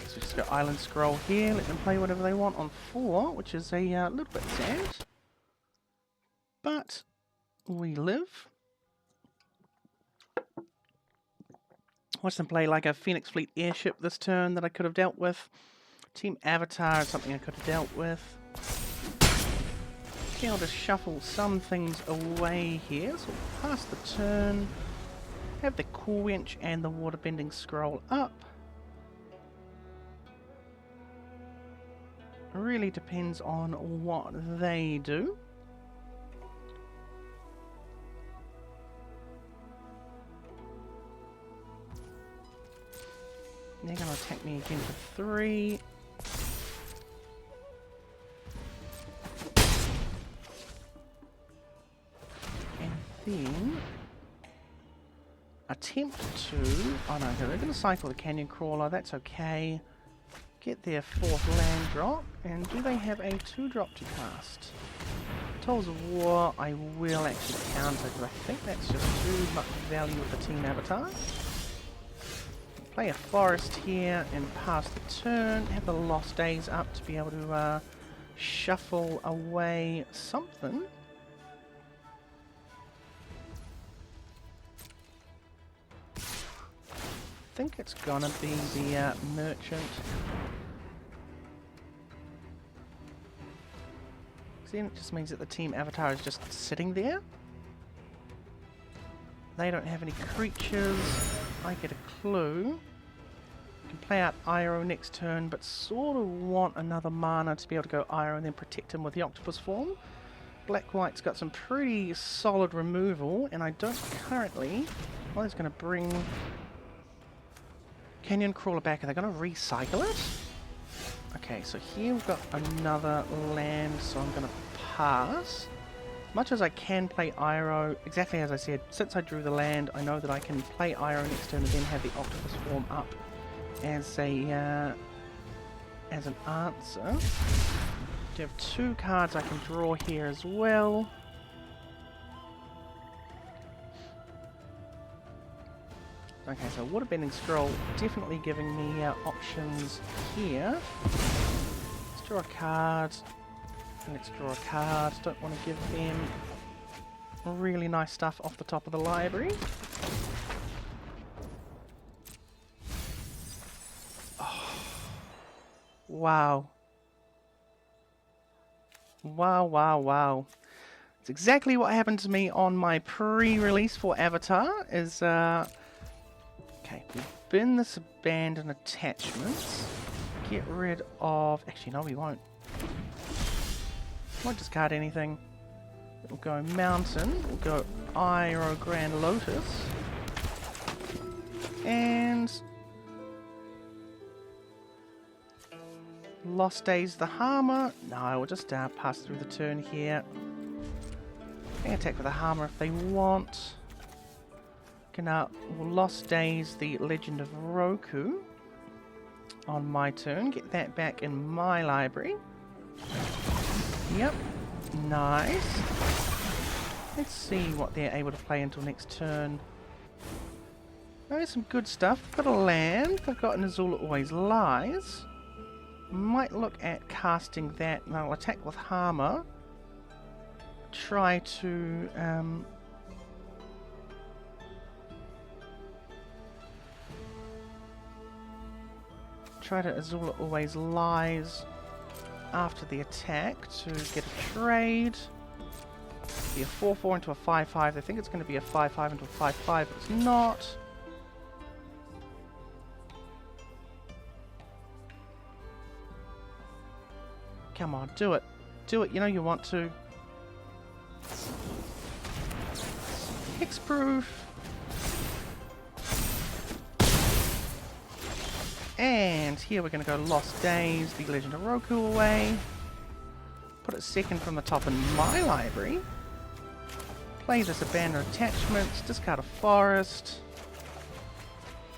Speaker 2: guess we just go island scroll here. Let them play whatever they want on 4, which is a little bit sad. But we live. Watch them play like a Phoenix Fleet airship this turn that I could have dealt with. Team Avatar is something I could have dealt with. Okay, I'll just shuffle some things away here. So we'll pass the turn. Have the quench and the waterbending scroll up. Really depends on what they do. They're going to attack me again for 3. And then attempt to... Oh no, they're going to cycle the Canyon Crawler, that's okay. Get their 4th land drop, and do they have a 2-drop to cast? Tolls of War, I will actually counter, because I think that's just too much value with the Team Avatar. Play a forest here and pass the turn. Have the Lost Days up to be able to shuffle away something. I think it's gonna be the merchant. Then it just means that the Team Avatar is just sitting there. They don't have any creatures. I get a clue. Can play out Iroh next turn, but sort of want another mana to be able to go Iroh and then protect him with the Octopus form. Black-White's got some pretty solid removal, and I don't currently... Well, he's going to bring Canyon Crawler back. Are they going to recycle it? Okay, so here we've got another land, so I'm going to pass. Much as I can play Iroh, exactly as I said, since I drew the land, I know that I can play Iroh next turn and then have the Octopus form up as a as an answer. I have 2 cards I can draw here as well. Okay, so Waterbending Scroll definitely giving me options here. Let's draw a card. Let's draw a card. Don't want to give them really nice stuff off the top of the library. Oh. Wow. Wow, wow, wow. It's exactly what happened to me on my pre-release for Avatar. Okay, we'll bin this abandoned attachments. Get rid of... Actually, no, we won't. Won't discard anything. We'll go Mountain. We'll go Iroh Grand Lotus. And... Lost Days the Harmer. No, we'll just pass through the turn here. They can attack with the Harmer if they want. Can Lost Days the Legend of Roku on my turn. Get that back in my library. Yep. Nice. Let's see what they're able to play until next turn. There's some good stuff. They've got a land. They've got an Azula Always Lies. Might look at casting that. And I'll attack with Harmer. Try to... try to Azula Always Lies after the attack to get a trade. Be a 4-4 into a 5-5. I think it's going to be a 5-5 into a 5-5, but it's not. Come on, do it. Do it, you know you want to. Hexproof. And here we're going to go Lost Days, the Legend of Roku away. Put it second from the top in my library. Play this Abandoned Attachment, discard a forest.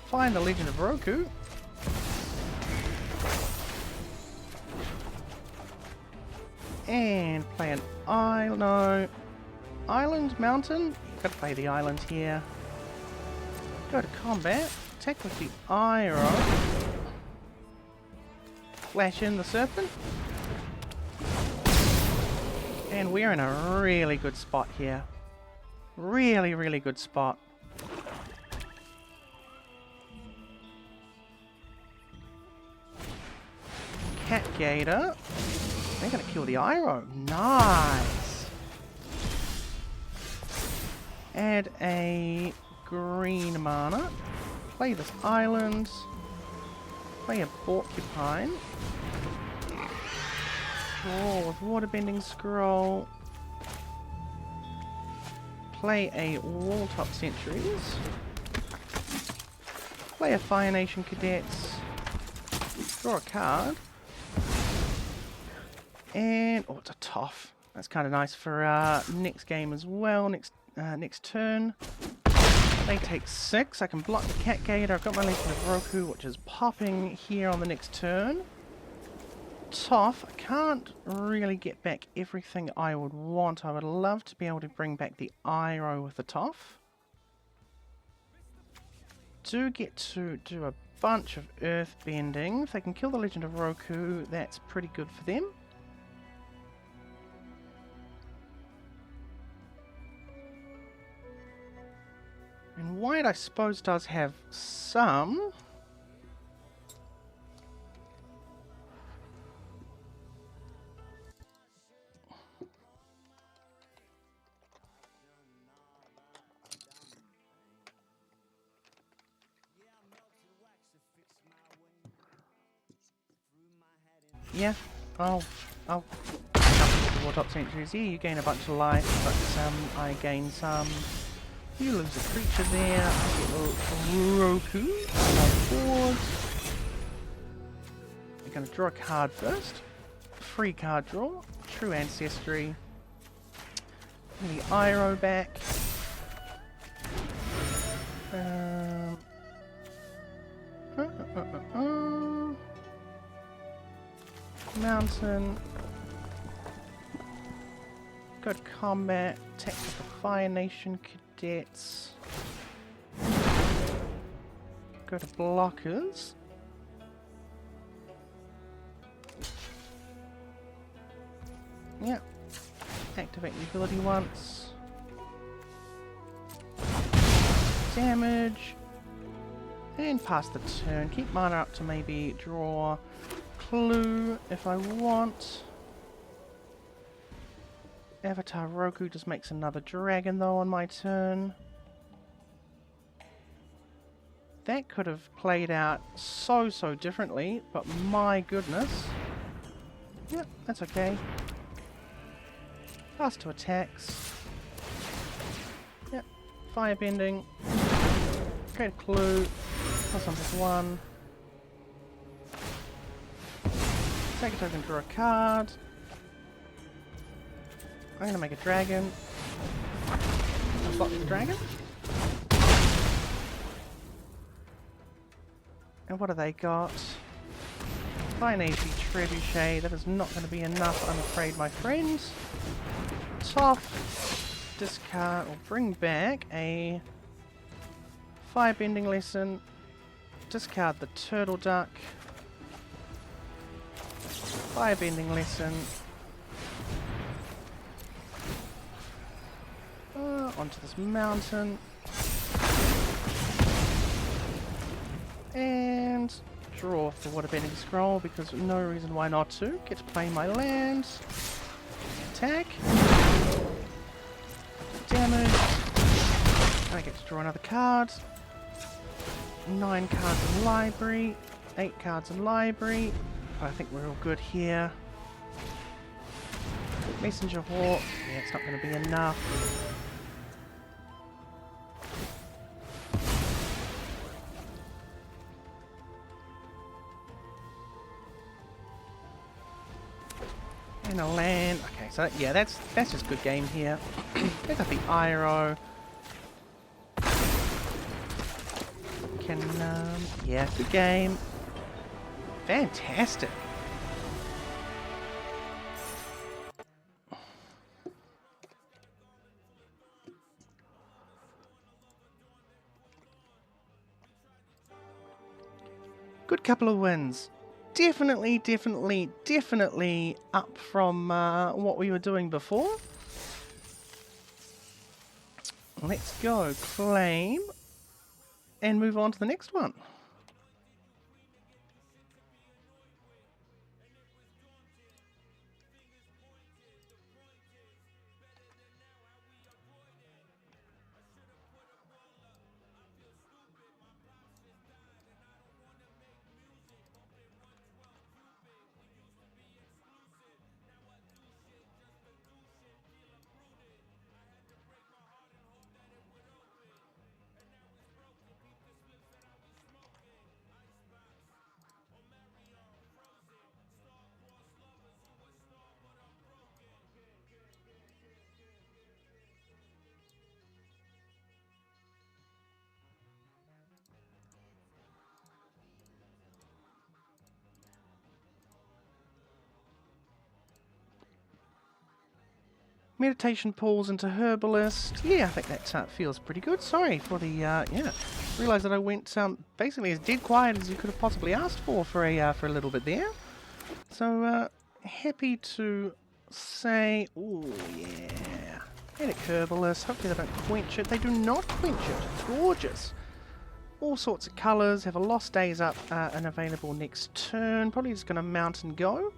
Speaker 2: Find the Legend of Roku. And play an island. Island? Mountain? Gotta play the island here. Go to combat. Attack with the arrow. Flash in the serpent. And we're in a really good spot here. Really, really good spot. Cat Gator. They're gonna kill the arrow. Nice. Add a green mana. Play this island. Play a porcupine. Draw with waterbending scroll. Play a wall top sentries. Play a Fire Nation Cadets. Draw a card. And oh, it's a tough. That's kind of nice for next game as well. Next turn. They take 6. I can block the Cat Gator. I've got my Legend of Roku, which is popping here on the next turn. Tough. I can't really get back everything I would want. I would love to be able to bring back the Iroh with the Toff. Do get to do a bunch of earth bending. If they can kill the Legend of Roku, that's pretty good for them. And white, I suppose, does have some. Yeah, I'll the war top centuries. Yeah, you gain a bunch of life, but I gain some. You lose a creature there. I get a Roku on my board. We're going to draw a card first. Free card draw. True Ancestry. The Iroh back. Mountain. Go to combat. Attack with the Fire Nation Cadets. Go to blockers. Yep. Activate the ability once. Damage. And pass the turn. Keep mana up to maybe draw Clue if I want. Avatar Roku just makes another dragon though on my turn. That could have played out so differently, but my goodness. Yep, that's okay. Pass to attacks. Yep, firebending. Create a clue. Plus on +1. Take a token, draw a card. I'm gonna make a dragon. I've got the dragon. And what have they got? Fine AC Trebuchet. That is not going to be enough, I'm afraid, my friends. Tough. Discard or bring back a Firebending Lesson. Discard the Turtle Duck. Firebending Lesson. Onto this mountain. And draw off the waterbending scroll because no reason why not to. Get to play my land. Attack. Damage. I get to draw another card. 9 cards in library. 8 cards in library. I think we're all good here. Messenger Hawk. Yeah, it's not going to be enough. And a land. Okay, so yeah, that's just good game here. Pick up the Iro. Can yeah, good game. Fantastic. Good couple of wins. Definitely up from what we were doing before. Let's go claim and move on to the next one. Meditation pools into Herbalist. Yeah, I think that feels pretty good. Sorry for the, yeah. Realised that I went basically as dead quiet as you could have possibly asked for a little bit there. So, happy to say, ooh, yeah. Medic Herbalist. Hopefully they don't quench it. They do not quench it. Gorgeous. All sorts of colours. Have a Lost Days up and available next turn. Probably just going to mount and go.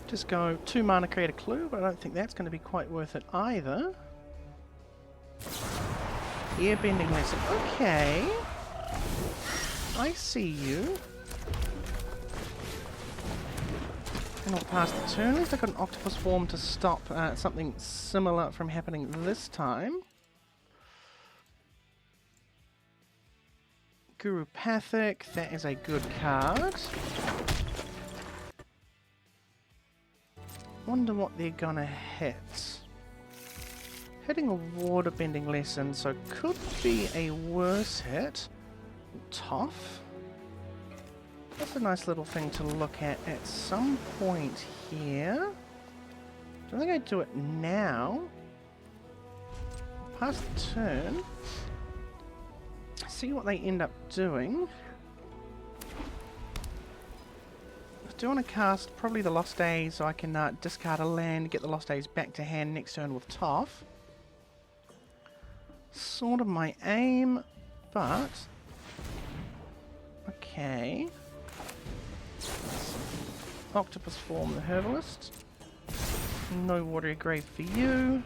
Speaker 2: Just go 2 mana, create a clue, but I don't think that's going to be quite worth it either. Airbending lesson. Okay. I see you. And I'll pass the turn. At least I've got an octopus form to stop something similar from happening this time. Gurupathic. That is a good card. Wonder what they're gonna hit. Hitting a water bending lesson, so could be a worse hit. Tough. That's a nice little thing to look at some point here. Don't think I'd do it now. Pass the turn. See what they end up doing. I do want to cast probably the Lost Days so I can discard a land, get the Lost Days back to hand next turn with Toph. Sort of my aim, but okay. Octopus form the Herbalist. No Watery Grave for you.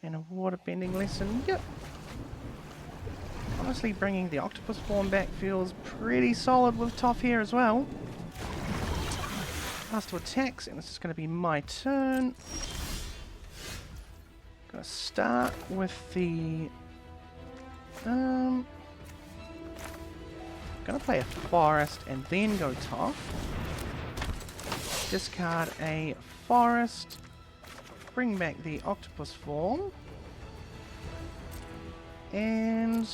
Speaker 2: And a water bending lesson, yep. Honestly, bringing the octopus form back feels pretty solid with Toph here as well. Pass to attacks, and it's just going to be my turn. Gonna start with the... gonna play a forest and then go Toph. Discard a forest. Bring back the octopus form. And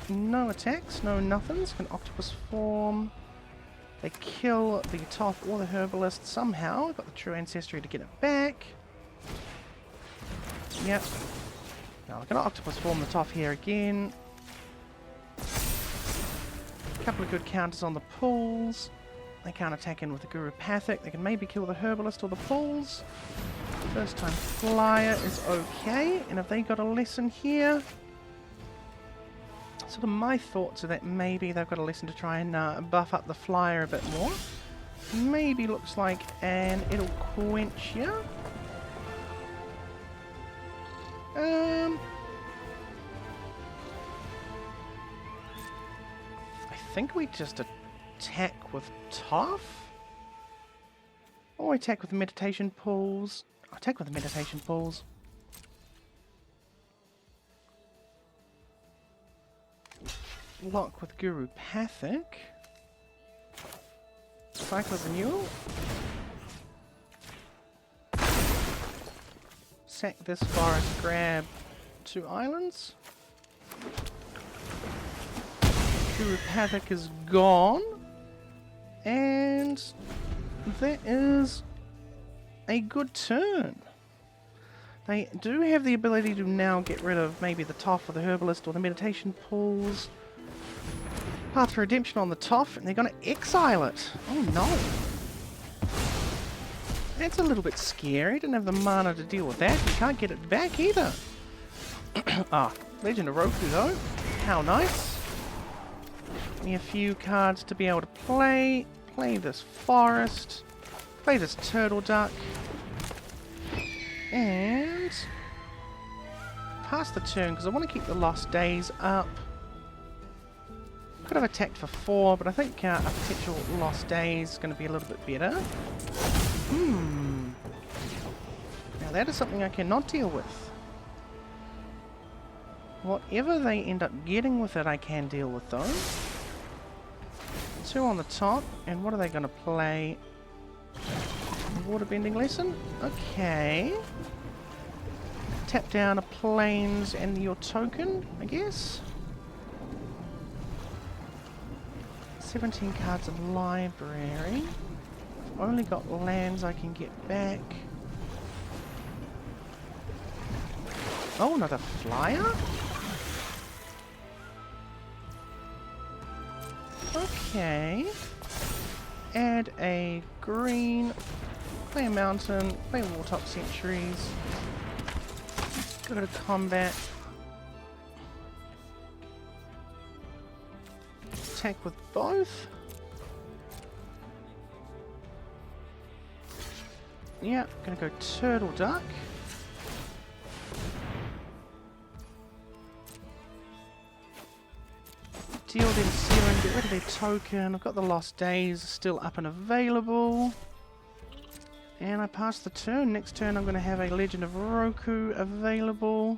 Speaker 2: no attacks, no nothings. An octopus form. They kill the Toph or the Herbalist somehow. Got the true ancestry to get it back. Yep. Now I'm going to octopus form the Toph here again. A couple of good counters on the pools. They can't attack in with the Gurupathic. They can maybe kill the Herbalist or the pools. First time flyer is okay. And have they got a lesson here? Sort of my thoughts are that maybe they've got a lesson to try and buff up the flyer a bit more. Maybe looks like an it'll quench you. I think we just attack with Tough? Or attack with Meditation Pools? Attack with Meditation Pools. Lock with Guru Pathic. Cycle Renewal. Sack this forest, grab 2 islands. Guru Pathic is gone. And that is a good turn. They do have the ability to now get rid of maybe the Toff or the Herbalist or the Meditation Pools. Path to Redemption on the Toff, and they're going to exile it. Oh no. That's a little bit scary. Didn't have the mana to deal with that. You can't get it back either. Legend of Roku though. How nice. Give me a few cards to be able to play. Play this Forest. Play this Turtle Duck. And pass the turn because I want to keep the Lost Days up. Could have attacked for 4, but I think a potential Lost Days is going to be a little bit better. Now that is something I cannot deal with. Whatever they end up getting with it, I can deal with though. 2 on the top, and what are they going to play? Waterbending Lesson? Okay. Tap down a Plains and your token, I guess. 17 cards of library. I've only got lands I can get back. Oh, another flyer? Okay. Add a green. Play a mountain. Play Wartop Sentries. Go to combat. Attack with both. Yeah, gonna go Turtle Duck. Deal them searing, get rid of their token. I've got the Lost Days still up and available. And I pass the turn. Next turn I'm going to have a Legend of Roku available.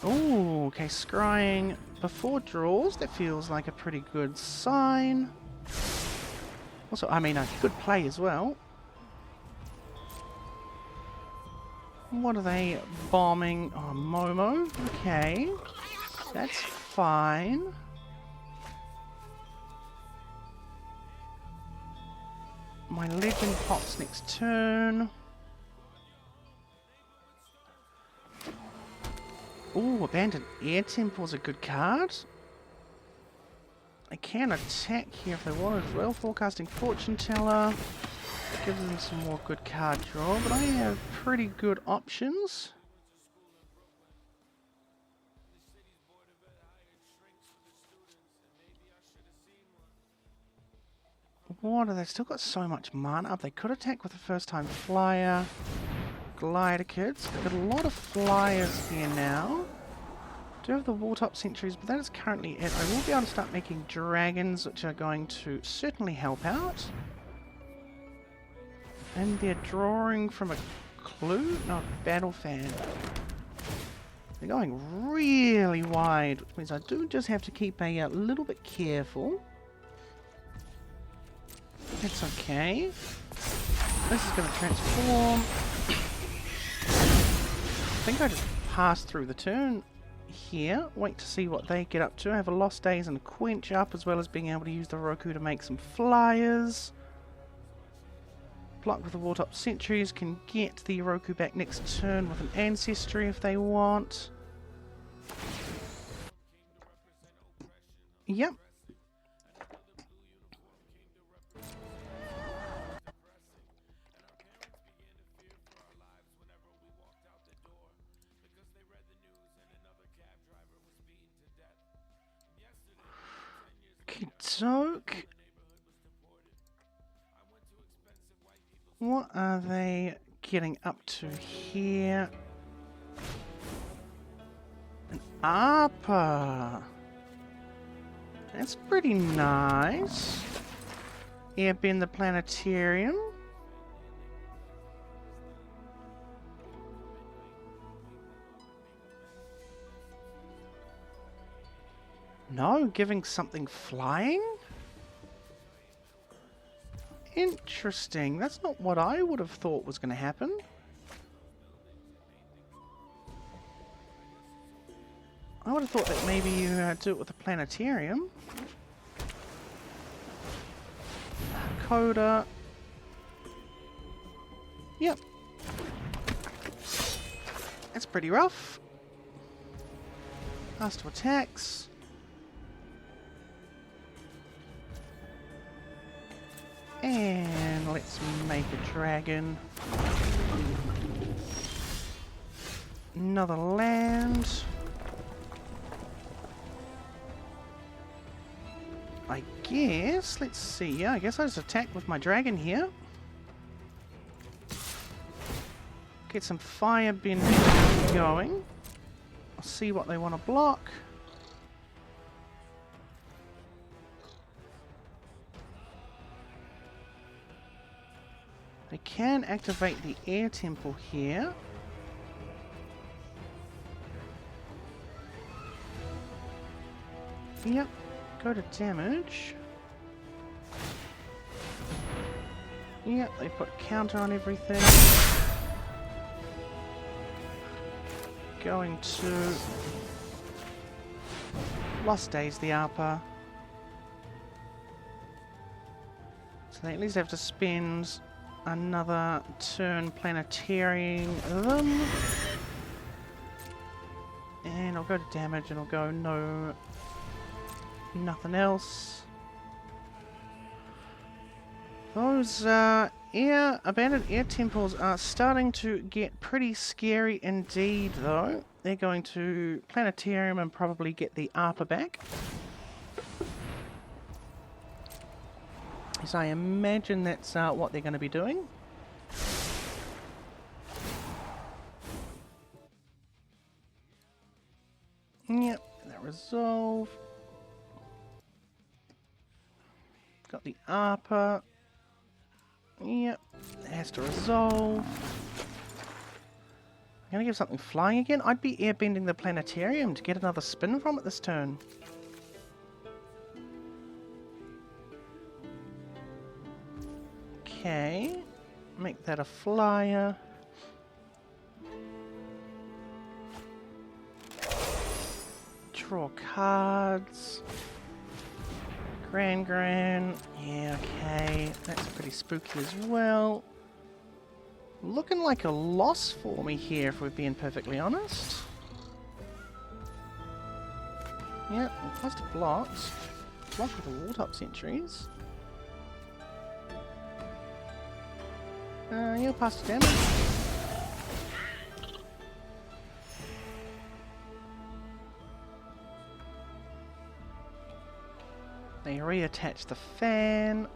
Speaker 2: Oh, okay, scrying before draws. That feels like a pretty good sign. Also, I mean, a good play as well. What are they bombing? Oh, Momo. Okay. That's fine. My Legend pops next turn. Ooh, Abandoned Air Temple's a good card. I can attack here if they want as well. Forecasting Fortune Teller. Gives them some more good card draw, but I have pretty good options. What are they? Still got so much mana up. They could attack with a first time flyer. Glider Kids. They've got a lot of flyers here now. Do have the Wartop Sentries, but that is currently it. I will be able to start making dragons, which are going to certainly help out. And they're drawing from a clue? No, Battle Fan. They're going really wide, which means I do just have to keep a little bit careful. That's okay. This is going to transform. I think I just passed through the turn here. Wait to see what they get up to. I have a Lost Days and a Quench up, as well as being able to use the Roku to make some flyers. Block with the Wartop Sentries, can get the Roku back next turn with an Ancestry if they want. Yep. Okey-doke. What are they getting up to here? ARPA. That's pretty nice. Airbend the planetarium. No, giving something flying? Interesting. That's not what I would have thought was going to happen. I would have thought that maybe you do it with a planetarium. Coda. Yep. That's pretty rough. Last two attacks. And let's make a dragon. Another land. I guess, let's see, yeah, I guess I just attack with my dragon here. Get some fire bending going. I'll see what they want to block. They can activate the air temple here. Yep, go to damage. Yep, they put counter on everything. Going to Lost Days the ARPA. So they at least have to spend another turn planetariing them. And I'll go to damage and I'll go no, nothing else. Those abandoned air temples are starting to get pretty scary indeed though. They're going to planetarium and probably get the ARPA back. So I imagine that's what they're going to be doing. Yep, that resolve. Got the ARPA. Yep, it has to resolve. I'm going to give something flying again. I'd be airbending the planetarium to get another spin from it this turn. Okay, make that a flyer. Draw cards. Gran. Yeah, okay. That's pretty spooky as well. Looking like a loss for me here, if we're being perfectly honest. Yeah, we'll cast a block. Block with the wall-top sentries. You'll pass the damage. They reattach the fan.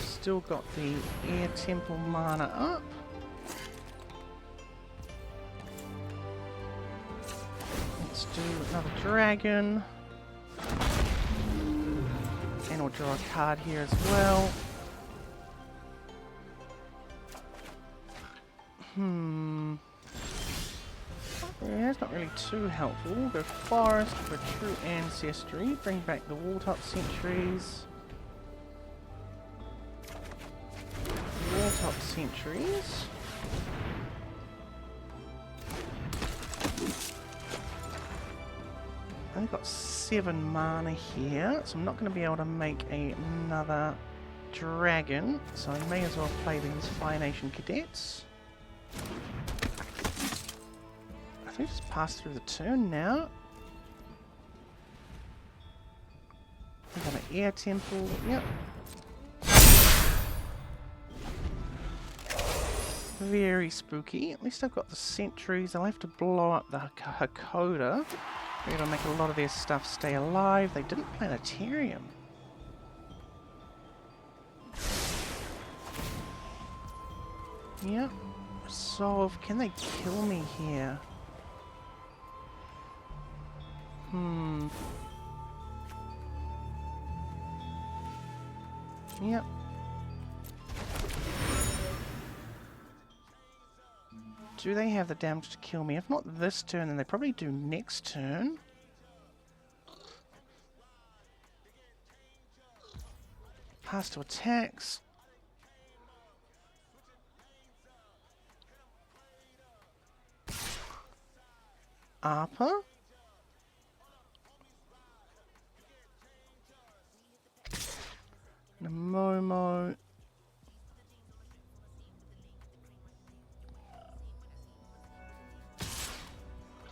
Speaker 2: Still got the air temple mana up. Let's do another dragon. And we'll draw a card here as well. Yeah, it's not really too helpful. We'll go forest for true ancestry. Bring back the wall-top sentries. Wall-top sentries. I've got 7 mana here, so I'm not going to be able to make another dragon, so I may as well play these Fire Nation Cadets. I think just pass through the turn now. I've got an air temple, yep. Very spooky. At least I've got the sentries. I'll have to blow up the Hakoda. We're going to make a lot of their stuff stay alive. They didn't planetarium. Yep. Resolve. Can they kill me here? Yep. Do they have the damage to kill me? If not this turn, then they probably do next turn. Pass to attacks. ARPA. And a Momo.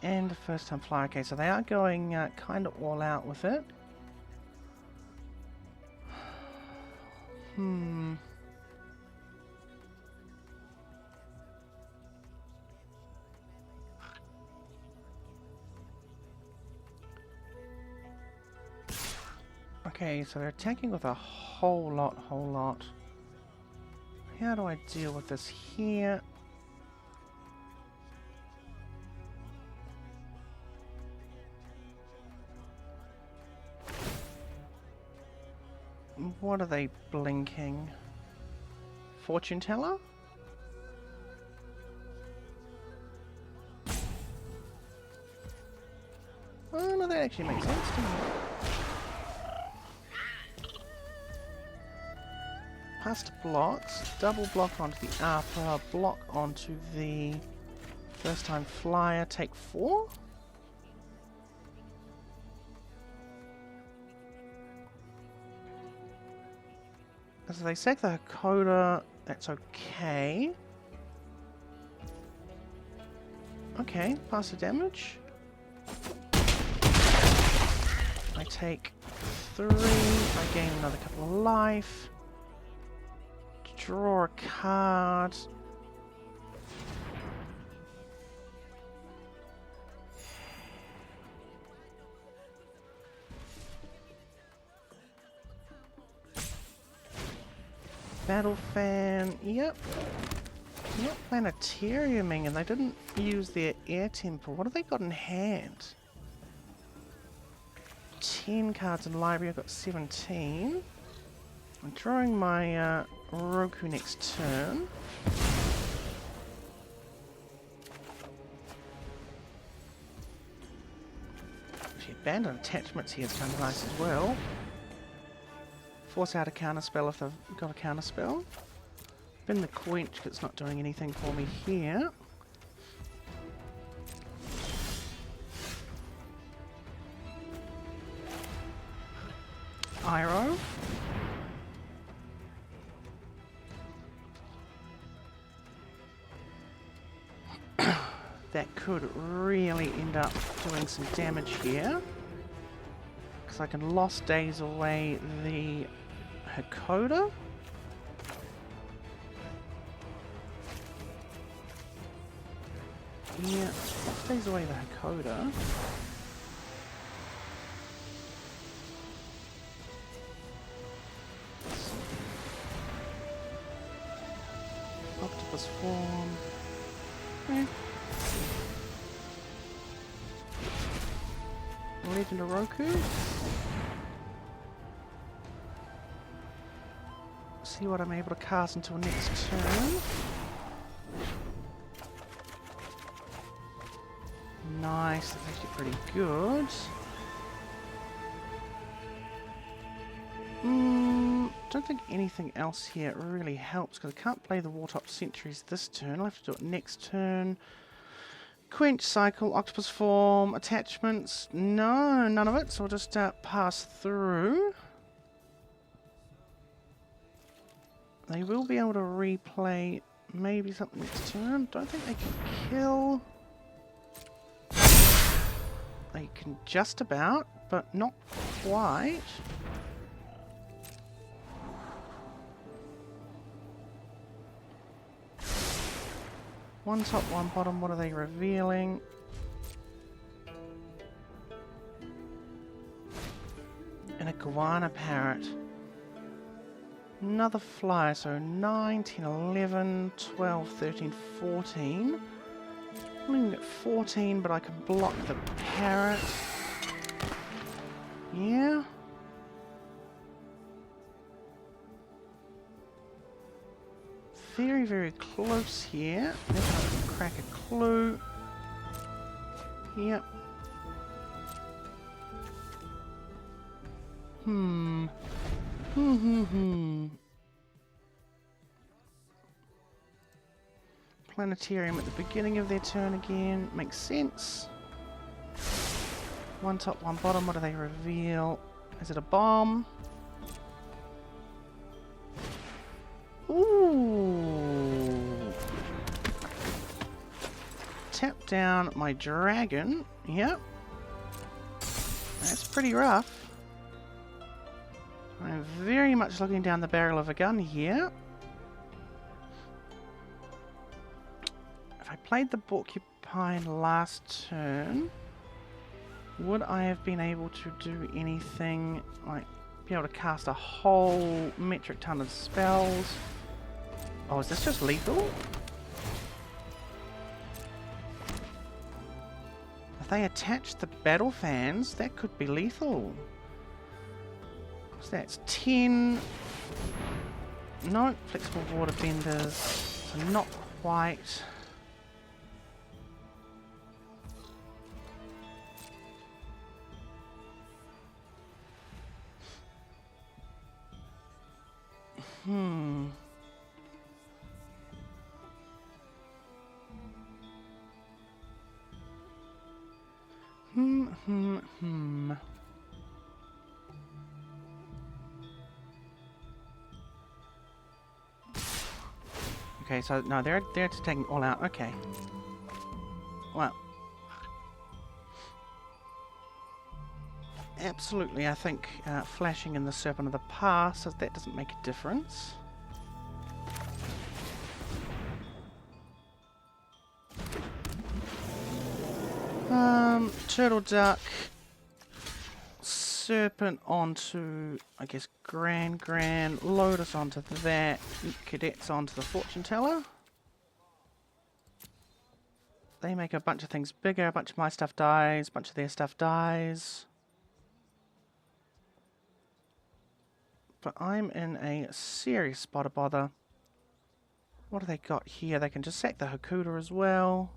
Speaker 2: And the first time fly. Okay, so they are going kind of all out with it. Okay, so they're attacking with a whole lot. How do I deal with this here? What are they blinking? Fortune teller? Oh no, that actually makes sense to me. Past blocks, double block onto the ARPA, block onto the first time flyer, take 4? So they sack the Hakoda, that's okay. Okay, pass the damage. I take 3, I gain another couple of life. Draw a card. Battle fan, yep. Not planetariuming, and they didn't use their air temple. What have they got in hand? 10 cards in library, I've got 17. I'm drawing my Roku next turn. Actually, abandoned attachments here is kind of nice as well. Force out a counter spell if they've got a counter spell. Bin the quench because it's not doing anything for me here. Iroh. That could really end up doing some damage here. Because I can Lost Days away the Hakoda. Yeah, Lost Days away the Hakoda. Octopus form. Okay. Legend of Roku. See what I'm able to cast until next turn. Nice, that's actually pretty good. Don't think anything else here really helps because I can't play the Wartop Sentries this turn. I'll have to do it next turn. Quench cycle, octopus form, attachments. No, none of it. So we'll just pass through. They will be able to replay maybe something next turn. Don't think they can kill. They can just about, but not quite. One top, one bottom. What are they revealing? An iguana parrot. Another flyer, so 9, 10, 11, 12, 13, 14. I'm going to get 14, but I can block the parrot. Yeah. Very, very close here. Let's crack a clue. Yep. Planetarium at the beginning of their turn again. Makes sense. One top, one bottom. What do they reveal? Is it a bomb? Ooh. Tap down my dragon. Yep. That's pretty rough. I'm very much looking down the barrel of a gun here. If I played the porcupine last turn, would I have been able to do anything like be able to cast a whole metric ton of spells? Oh, is this just lethal? If they attach the battle fans, that could be lethal. So that's 10. No, flexible water benders. So not quite. Okay, so no, they're just taking it all out. Okay. Well, absolutely. I think flashing in the Serpent of the Past, that doesn't make a difference. Turtle Duck, Serpent onto, I guess, Grand, Lotus onto that, Cadets onto the Fortune Teller. They make a bunch of things bigger, a bunch of my stuff dies, a bunch of their stuff dies. But I'm in a serious spot of bother. What do they got here? They can just sack the Hakuda as well.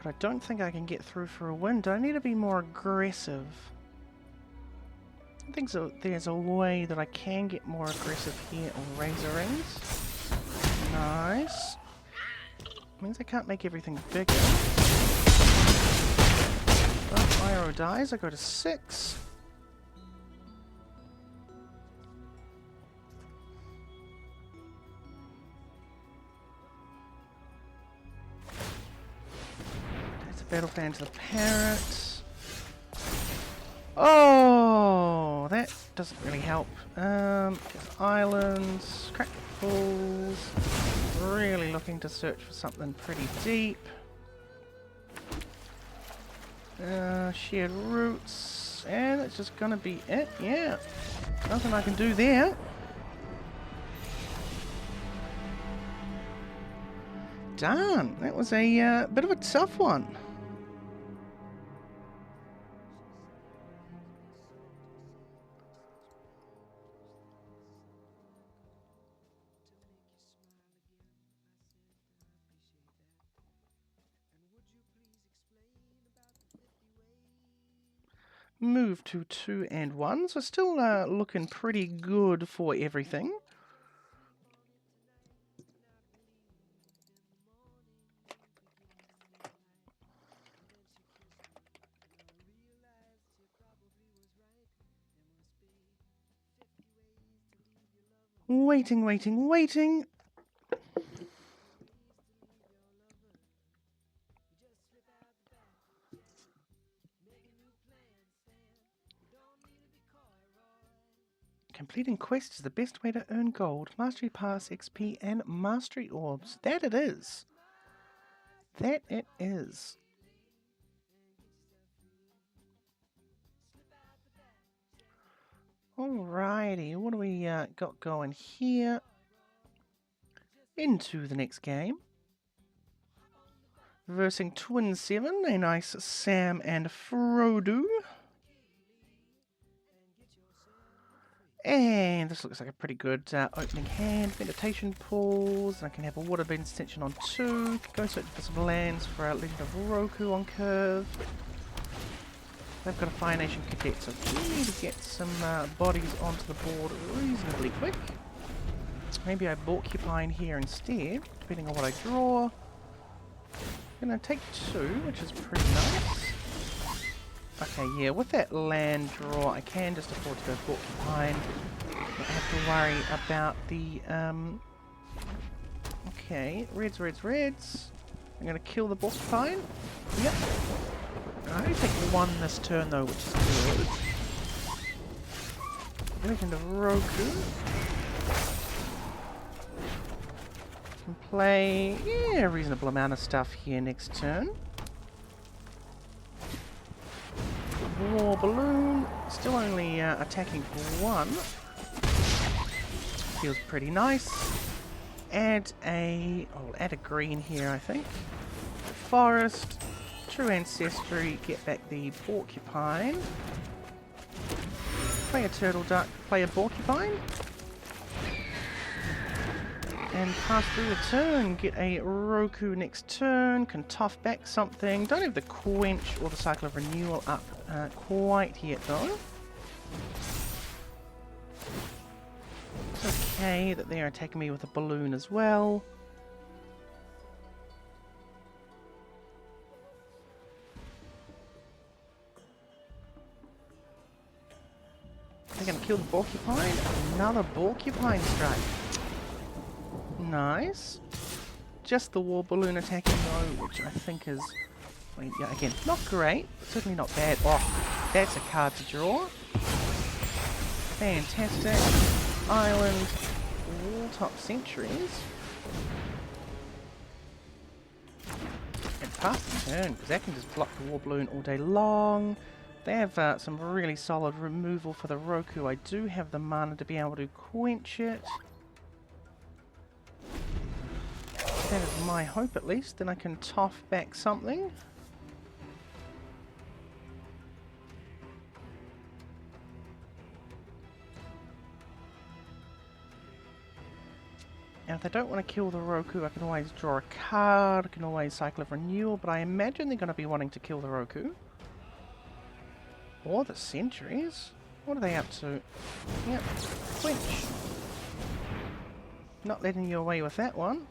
Speaker 2: But I don't think I can get through for a win. Do I need to be more aggressive? I think so. There's a way that I can get more aggressive here on Razor Rings. Nice. Means I can't make everything bigger. Well, Pyro dies. I go to 6. Battle fan to the parrot. Oh, that doesn't really help. Islands, crack the pools. Really looking to search for something pretty deep. Shared roots, and it's just gonna be it. Yeah, nothing I can do there. Darn, that was a bit of a tough one. Move to 2 and 1, so still looking pretty good for everything. Waiting. Completing quests is the best way to earn gold, mastery pass, XP, and mastery orbs. That it is. That it is. Alrighty, what do we got going here? Into the next game. Versing Twin 7, a nice Sam and Frodo. And this looks like a pretty good opening hand. Meditation pools. I can have a Waterbend extension on 2. Go search for some lands for Legend of Roku on curve. They've got a Fire Nation Cadet, so we need to get some bodies onto the board reasonably quick. Maybe I Porcupine here instead, depending on what I draw. I'm going to take 2, which is pretty nice. Okay, yeah, with that land draw, I can just afford to go Porcupine. I have to worry about the, okay, reds. I'm going to kill the Porcupine. Yep.
Speaker 3: I only take 1 this turn though, which is good.
Speaker 2: Legend of Roku. Can play, yeah, a reasonable amount of stuff here next turn. War Balloon, still only attacking for 1. Feels pretty nice. Add a green here, I think. Forest, True Ancestry, get back the Porcupine. Play a Turtle Duck, play a Porcupine. And pass through the turn, get a Roku next turn, can tough back something. Don't have the Quench or the Cycle of Renewal up quite yet though. It's okay that they're attacking me with a balloon as well. They're going to kill the Porcupine. Another Porcupine strike. Nice. Just the War Balloon attacking though, which I think is, I mean, yeah, again, not great, but certainly not bad. Oh, that's a card to draw. Fantastic. Island, Wall-top Sentries. And pass the turn, because that can just block the War Balloon all day long. They have some really solid removal for the Roku. I do have the mana to be able to quench it. That is my hope at least. Then I can tough back something. And if they don't want to kill the Roku, I can always draw a card. I can always Cycle of Renewal, but I imagine they're going to be wanting to kill the Roku. Or the Sentries. What are they up to? Yep, Quench. Not letting you away with that one.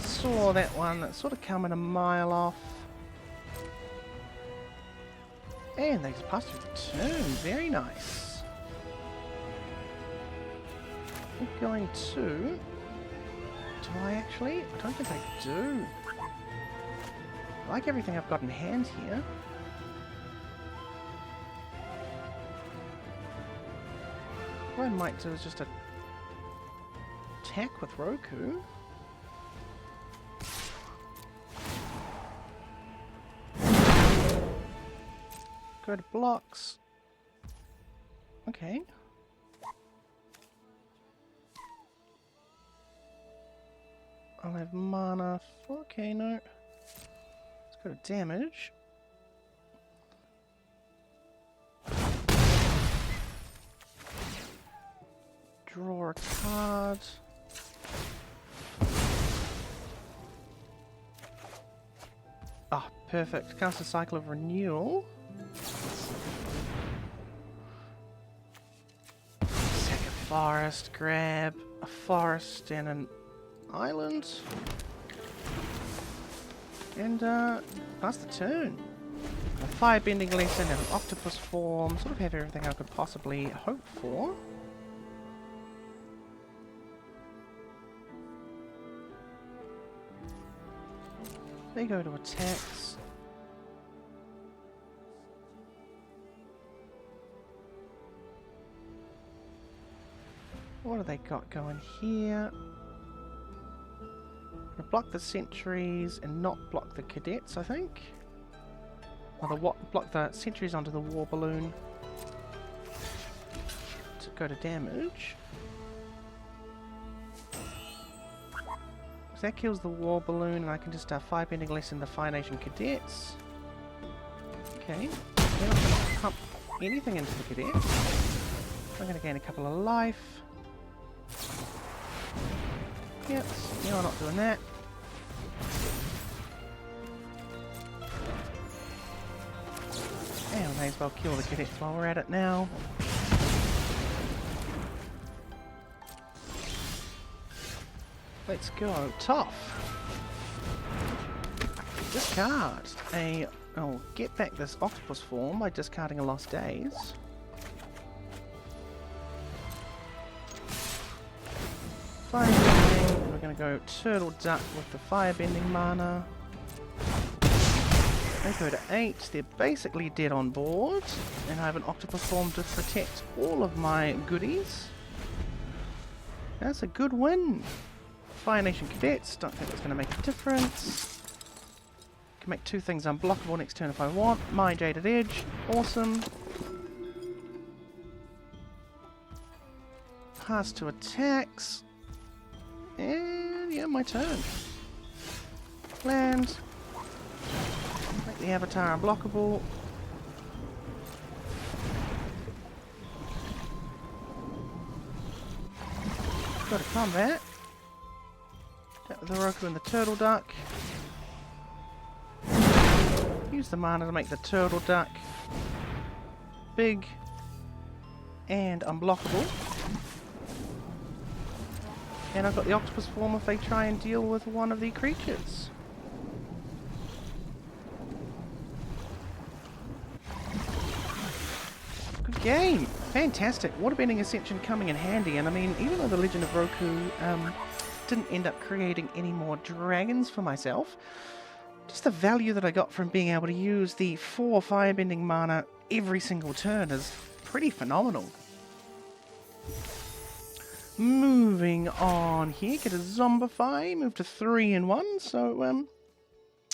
Speaker 2: Saw that one, that's sort of coming a mile off. And they just passed through the turn, very nice. I'm going to... Do I actually? I don't think I do. I like everything I've got in hand here. What I might do is just attack with Roku. Go to blocks. Okay. I'll have mana. Okay, no. Let's go to damage. Draw a card. Ah, perfect. Cast a Cycle of Renewal. Sack a forest, grab a forest and an island. And pass the turn. A firebending lesson and an octopus form. Sort of have everything I could possibly hope for. They go to attacks. What have they got going here? Block the sentries and not block the cadets, I think. Or block the sentries onto the war balloon. go to damage. So that kills the war balloon, and I can just firebending lesson the Fire Nation cadets. Okay, they're not going to pump anything into the cadets. I'm going to gain a couple of life. Yep, no, I'm not doing that. And we may as well kill the cadets while we're at it now. Let's go. Tough. Discard a... Oh, get back this octopus form by discarding a Lost Days. Firebending, and we're going to go Turtle Duck with the Firebending mana. They go to 8, they're basically dead on board, and I have an octopus form to protect all of my goodies. That's a good win. Fire Nation cadets, don't think that's going to make a difference. Can make 2 things unblockable next turn if I want. My Jaded Edge, awesome. Pass to attacks. And yeah, my turn. Land. Make the avatar unblockable. Go to combat. Attack with the Roku and the Turtle Duck. Use the mana to make the Turtle Duck big and unblockable. And I've got the octopus form if they try and deal with one of the creatures. Good game. Fantastic. Waterbending Ascension coming in handy. And I mean, even though the Legend of Roku didn't end up creating any more dragons for myself, just the value that I got from being able to use the 4 firebending mana every single turn is pretty phenomenal. Moving on here, get a Zombify, move to 3 in 1, so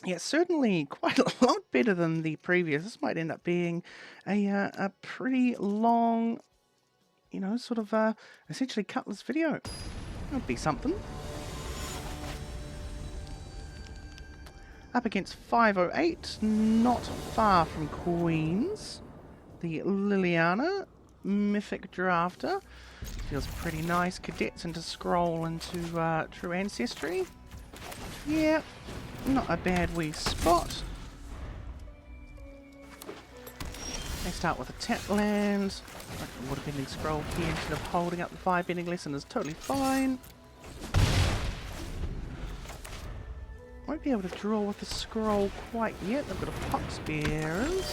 Speaker 2: yeah, certainly quite a lot better than the previous. This might end up being a pretty long, you know, sort of essentially Cutlass video. That would be something. Up against 508, not far from Queens. The Liliana, Mythic Drafter. Feels pretty nice. Cadets into Scroll into True Ancestry. Yeah, not a bad wee spot. They start with a tap land. Waterbending Scroll here instead of holding up the Firebending Lesson is totally fine. Won't be able to draw with the Scroll quite yet. They've got a Poxbearers.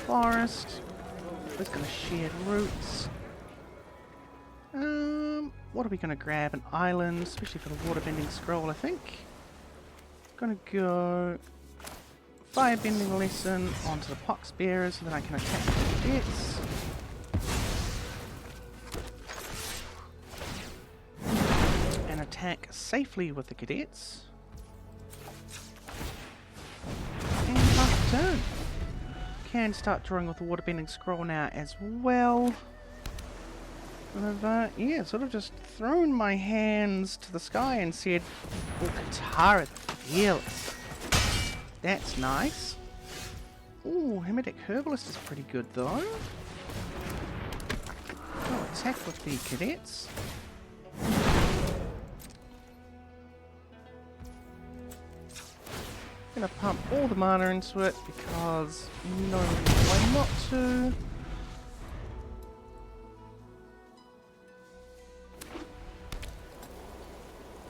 Speaker 2: Forest. It's going to Shared Roots. What are we going to grab? An island, especially for the Waterbending Scroll, I think. Gonna go Firebending Lesson onto the Poxbearers so that I can attack the cadets. And attack safely with the cadets. And last turn. Can start drawing with the Waterbending Scroll now as well. And I've, yeah, sort of just thrown my hands to the sky and said, oh, Katara, fearless. That's nice. Ooh, Hermetic Herbalist is pretty good though. Oh, attack with the cadets. Gonna pump all the mana into it because no reason why not to.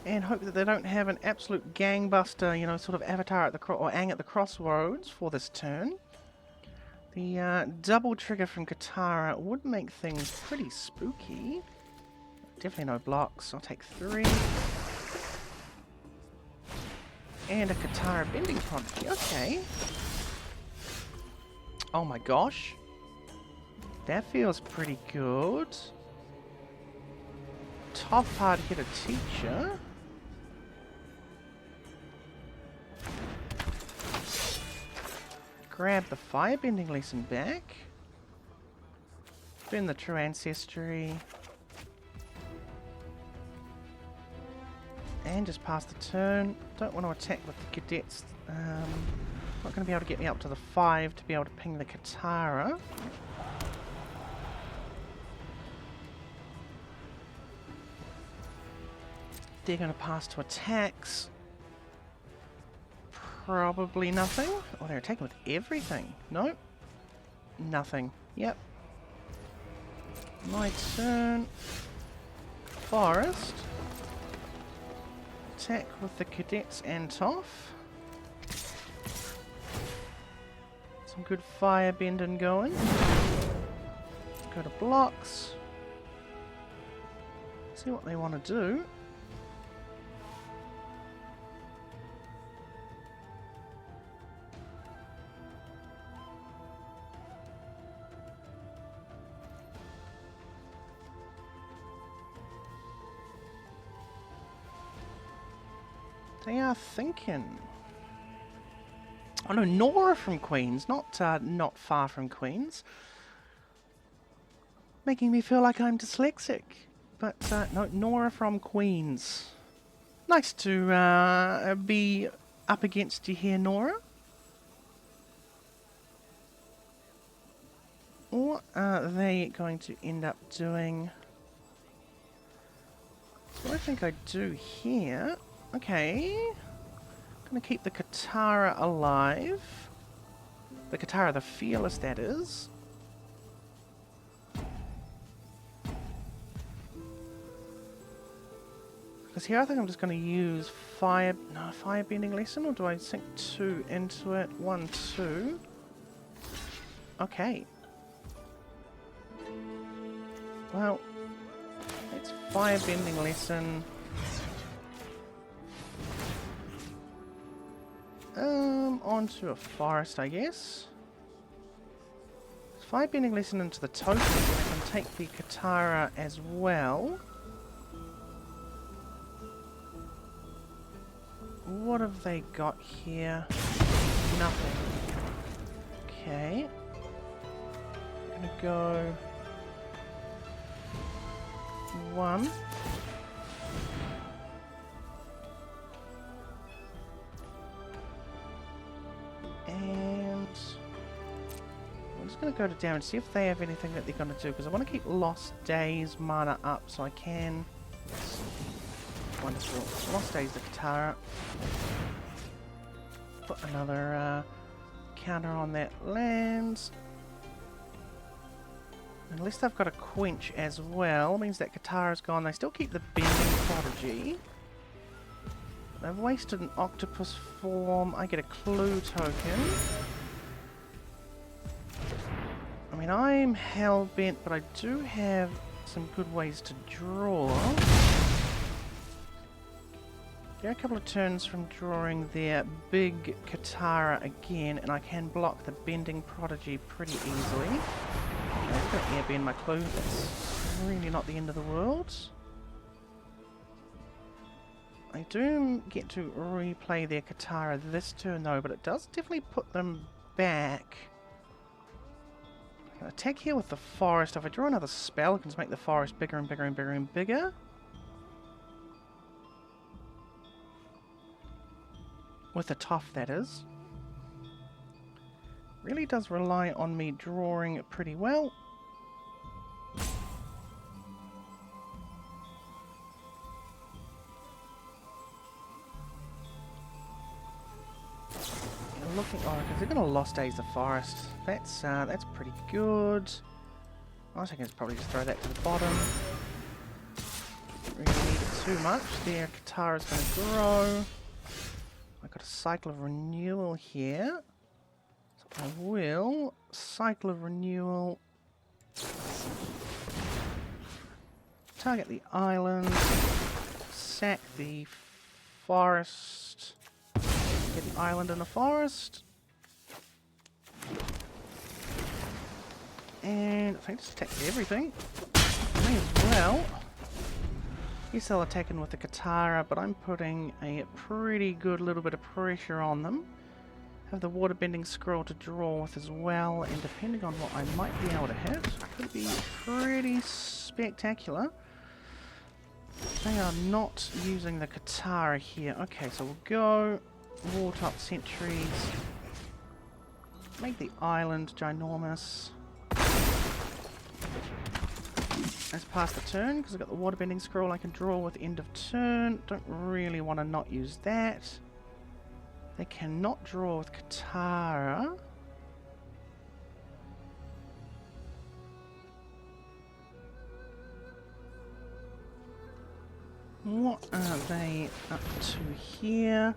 Speaker 2: And hope that they don't have an absolute gangbuster, you know, sort of Avatar at the or Aang at the crossroads for this turn. The double trigger from Katara would make things pretty spooky. Definitely no blocks. I'll take 3. And a Katara bending prodigy. Okay. Oh my gosh. That feels pretty good. Tough hard hitter teacher. Grab the firebending lesson back. Burn the true ancestry. And just pass the turn. Don't want to attack with the cadets. Not going to be able to get me up to the 5 to be able to ping the Katara. They're going to pass to attacks. Probably nothing. Oh, they're attacking with everything. Nope. Nothing. Yep. My turn. Forest. Attack with the cadets and Toff. Some good fire bending going. Go to blocks. See what they want to do. They are thinking. Oh no, Nora from Queens, not far from Queens. Making me feel like I'm dyslexic. But no, Nora from Queens. Nice to be up against you here, Nora. What are they going to end up doing? What I think I do here. Okay. I'm going to keep the Katara alive. The Katara the Fearless, that is. Because here I think I'm just going to use fire bending lesson, or do I sink 2 into it? 1, 2. Okay. Well, it's fire bending lesson. Onto a forest, I guess. Fire bending lesson into the token, I can take the Katara as well. What have they got here? Nothing. Okay. I'm gonna go 1. And I'm just going to go to down and see if they have anything that they're going to do, because I want to keep Lost Days mana up so I can. Wonderful. Lost Days the Katara. Put another counter on that land. Unless they've got a quench as well, means that Katara's gone. They still keep the Bending Prodigy. They've wasted an octopus form. I get a clue token. I mean, I'm hell-bent, but I do have some good ways to draw. Get a couple of turns from drawing their big Katara again, and I can block the Bending Prodigy pretty easily. Okay, I've got to airbend my clue. That's really not the end of the world. I do get to replay their Katara this turn though, but it does definitely put them back. I can attack here with the forest. If I draw another spell, I can just make the forest bigger and bigger and bigger and bigger. With a Toff, that is. Really does rely on me drawing pretty well. Looking, oh, because they're going to Lost Days the Forest. That's pretty good. I think it's probably just throw that to the bottom. Don't really need it too much. Their Katara's going to grow. I've got a Cycle of Renewal here. So I will Cycle of Renewal. Target the island. Sack the forest. Get an island and a forest. And I think just attack everything. May as well. Yes, they'll attacking with the Katara, but I'm putting a pretty good little bit of pressure on them. Have the water-bending scroll to draw with as well, and depending on what I might be able to hit, could be pretty spectacular. They are not using the Katara here. Okay, so we'll go wall-top sentries. Make the island ginormous. Let's pass the turn, because I've got the water-bending scroll I can draw with end of turn. Don't really want to not use that. They cannot draw with Katara. What are they up to here?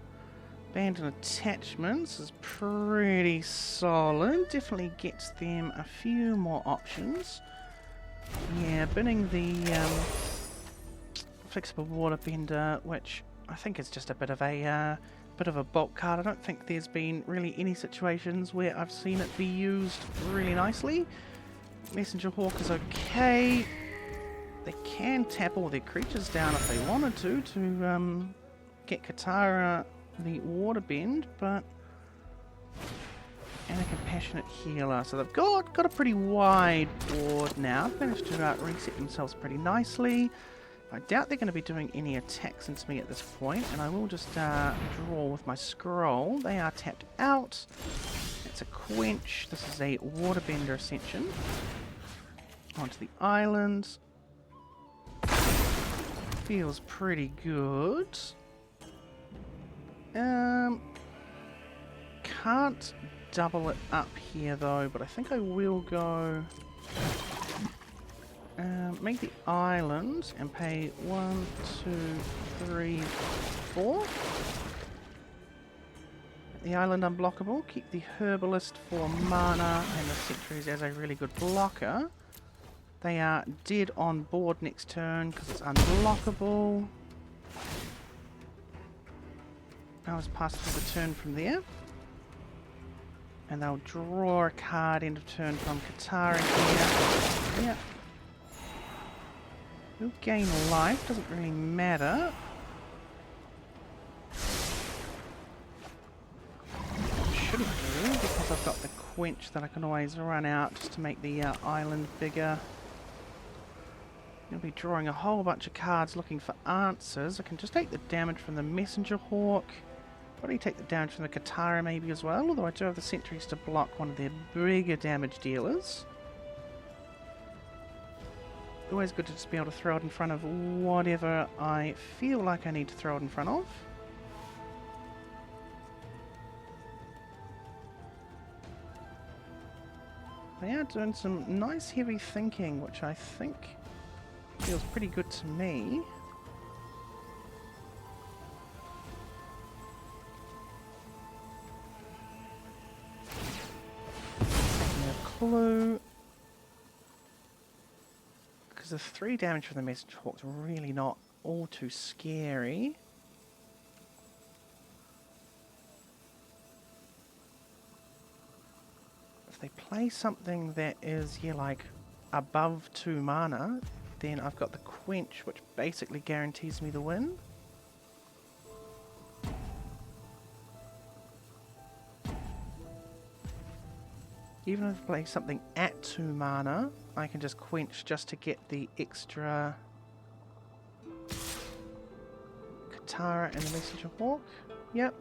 Speaker 2: Abandoned attachments is pretty solid. Definitely gets them a few more options. Yeah, binning the flexible waterbender, which I think is just a bit of a bulk card. I don't think there's been really any situations where I've seen it be used really nicely. Messenger Hawk is okay. They can tap all their creatures down if they wanted to get Katara the waterbend, but and a compassionate healer. So they've got a pretty wide board now. Managed to reset themselves pretty nicely. I doubt they're going to be doing any attacks into me at this point, and I will just draw with my scroll. They are tapped out. It's a quench. This is a waterbender ascension. Onto the island. Feels pretty good. Can't double it up here though, but I think I will go make the island and pay 1, 2, 3, 4. The island unblockable. Keep the herbalist for mana and the sentries as a really good blocker. They are dead on board next turn because it's unblockable. I'll just pass through the turn from there. And they'll draw a card end of turn from Katara here. Yep. We'll gain life, doesn't really matter. Shouldn't do, because I've got the quench that I can always run out just to make the island bigger. You'll be drawing a whole bunch of cards looking for answers. I can just take the damage from the Messenger Hawk. Probably take the damage from the Katara maybe as well, although I do have the sentries to block one of their bigger damage dealers. Always good to just be able to throw it in front of whatever I feel like I need to throw it in front of. They are doing some nice heavy thinking, which I think feels pretty good to me. Taking a clue. Because the 3 damage from the Messenger Hawk's really not all too scary. If they play something that is, yeah, like above 2 mana, then I've got the quench, which basically guarantees me the win. Even if I play something at 2 mana, I can just quench just to get the extra Katara and the Messenger Hawk. Yep.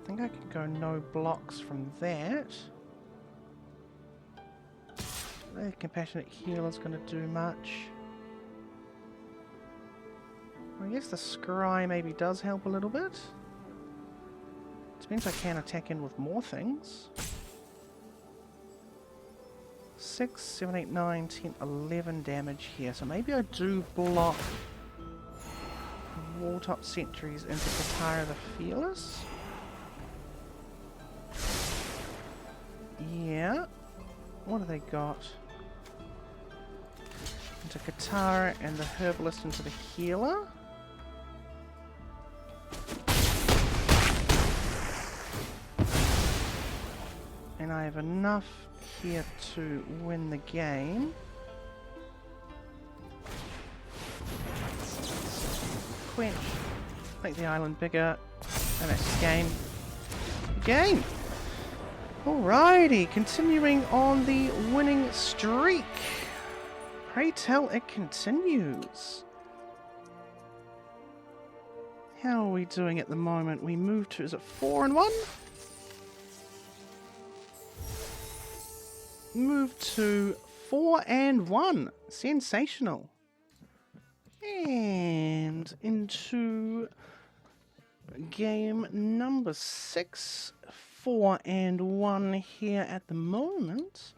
Speaker 2: I think I can go no blocks from that. The Compassionate Healer's going to do much. I guess the Scry maybe does help a little bit. Which means I can attack in with more things. 6, 7, 8, 9, 10, 11 damage here. So maybe I do block Wall-top Sentries into Katara the Fearless. Yeah. What have they got? Into Katara and the Herbalist into the Healer. And I have enough here to win the game. Quench. Make the island bigger. And that's the game. game. Alrighty, continuing on the winning streak. Pray tell it continues. How are we doing at the moment? We moved to, is it 4-1? Moved to 4-1. Sensational. And into game number 6. 4-1 here at the moment.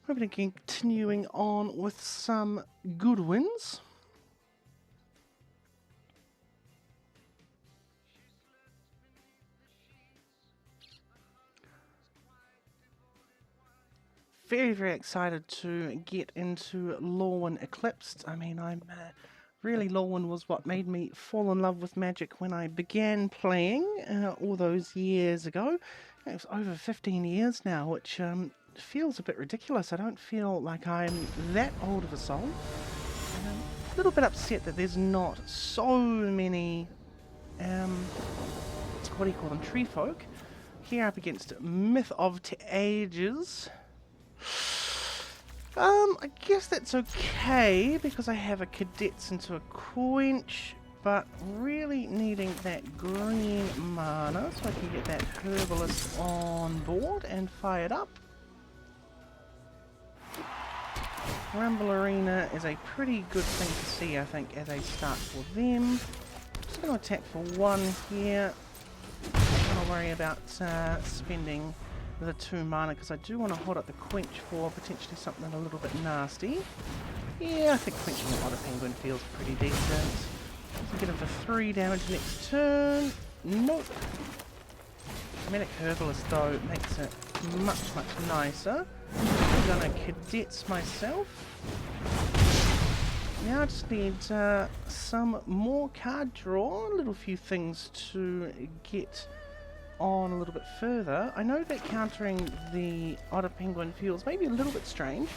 Speaker 2: Hoping to continuing on with some good wins. Very, very excited to get into Lorwyn Eclipsed. I mean, really, Lorwyn was what made me fall in love with Magic when I began playing all those years ago. It was over 15 years now, which feels a bit ridiculous. I don't feel like I'm that old of a soul. I'm a little bit upset that there's not so many, what do you call them, tree folk here up against Myth of Ages. I guess that's okay, because I have a Cadets into a Quench, but really needing that green mana so I can get that Herbalist on board and fired up. Rumble Arena is a pretty good thing to see, I think, as a start for them. Just going to attack for 1 here. Not going to worry about spending the 2 mana, because I do want to hold up the Quench for potentially something a little bit nasty. Yeah, I think Quenching the Otter Penguin feels pretty decent. So get him for 3 damage next turn. Nope. Medic Herbalist though makes it much, much nicer. I'm gonna Cadets myself. Now I just need some more card draw, a little few things to get on a little bit further. I know that countering the Otter Penguin feels maybe a little bit strange.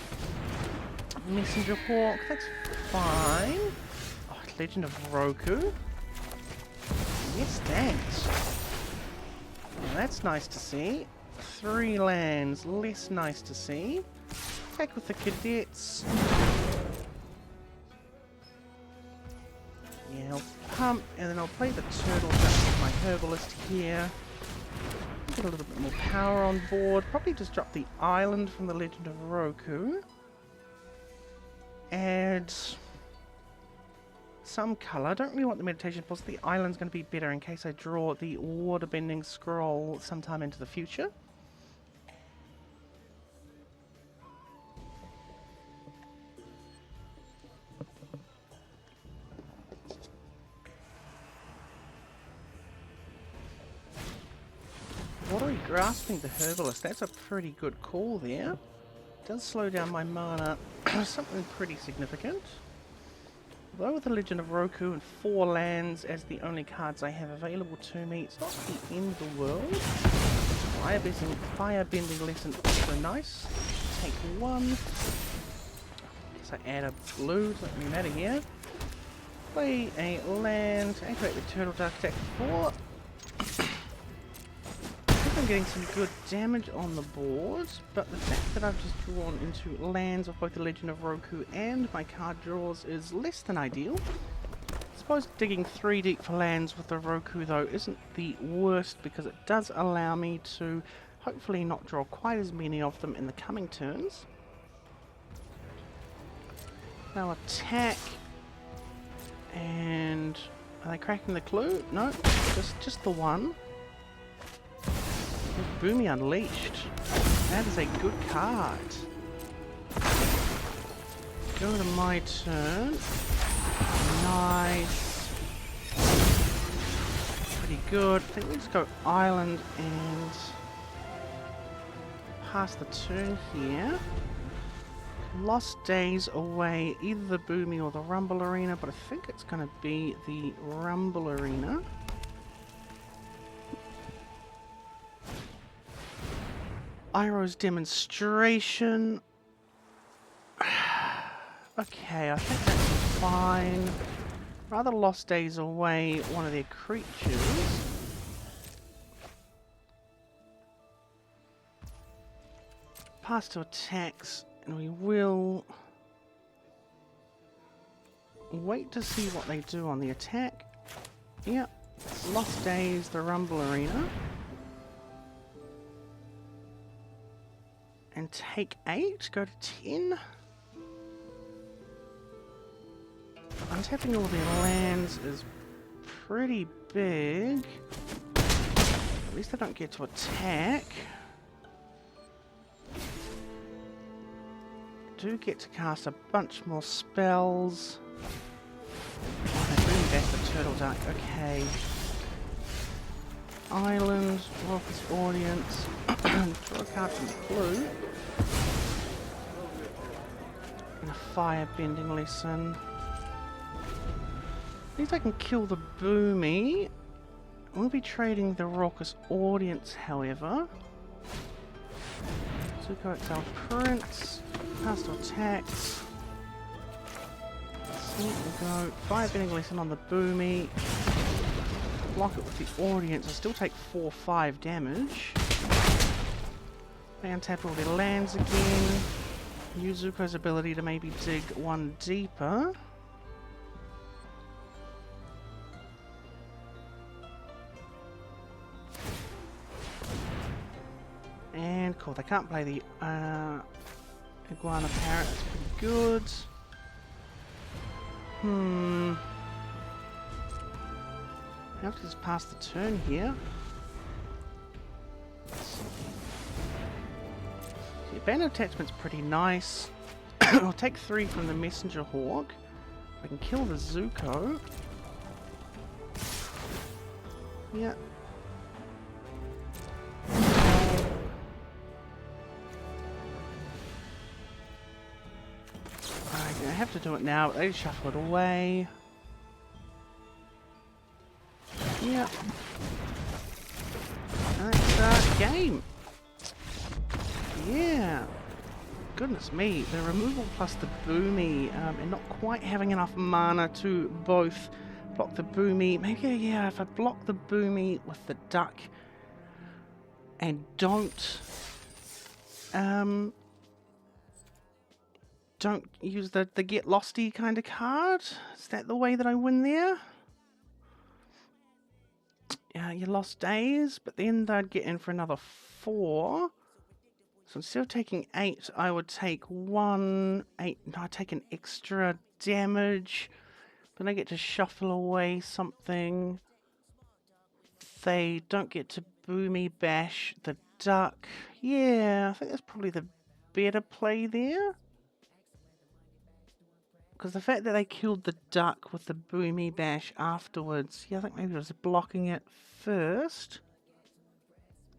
Speaker 2: Messenger Hawk, that's fine. Oh, Legend of Roku. Yes, thanks. Now that's nice to see. 3 lands, less nice to see. Attack with the Cadets. Yeah, I'll pump, and then I'll play the Turtle Duck with my Herbalist here. Get a little bit more power on board. Probably just drop the island from the Legend of Roku. Add some colour. I don't really want the Meditation Pulse. The island's going to be better in case I draw the Waterbending Scroll sometime into the future. Watery Grasping the Herbalist, that's a pretty good call there. Does slow down my mana something pretty significant. Although with the Legend of Roku and 4 lands as the only cards I have available to me, it's not the end of the world. Firebending Lesson also nice. Take 1. Guess I add a blue, doesn't really matter here. Play a land, activate the Turtle Duck, attack 4. I'm getting some good damage on the board, but the fact that I've just drawn into lands of both the Legend of Roku and my card draws is less than ideal. I suppose digging 3 deep for lands with the Roku though isn't the worst, because it does allow me to hopefully not draw quite as many of them in the coming turns. Now attack, and are they cracking the clue? No, just the 1. Boomy Unleashed. That is a good card. Go to my turn. Nice. Pretty good. I think we just go Island and pass the turn here. Lost Days away either the Boomy or the Rumble Arena, but I think it's going to be the Rumble Arena. Iroh's Demonstration. Okay, I think that's fine. Rather Lost Days away one of their creatures. pass to attacks, and we will wait to see what they do on the attack. Yep, Lost Days, the Rumble Arena. And take 8, go to 10. Untapping all their lands is pretty big. At least they don't get to attack. Do get to cast a bunch more spells. Oh, they're bringing back the Turtle Duck. Okay. Island, Raucous Audience. Draw a card from the Clue. And a Firebending Lesson. At least I can kill the Boomy. We'll be trading the Raucous Audience, however. Zuko Exile Prince. Cast attacks. We'll go Firebending Lesson on the Boomy. Block it with the Audience. I still take 4-5 damage. They untap all their lands again. Use Zuko's ability to maybe dig one deeper. And cool, they can't play the Iguana Parrot, that's pretty good. I have to just pass the turn here. The Abandoned Attachment's pretty nice. I'll take 3 from the Messenger Hawk. I can kill the Zuko. Yeah. I have to do it now, but they just shuffle it away. Yep. That's game. Yeah. Goodness me, the removal plus the Boomy, and not quite having enough mana to both block the Boomy. Maybe, yeah, if I block the Boomy with the Duck and don't use the Get Losty kind of card. Is that the way that I win there? You lost days, but then they'd get in for another 4. So instead of taking 8, I would take 1, 8, no, I'd take an extra damage. Then I get to shuffle away something. They don't get to Boomy Bash the Duck. Yeah, I think that's probably the better play there. Because the fact that they killed the Duck with the Boomy Bash afterwards, yeah, I think maybe it was blocking it first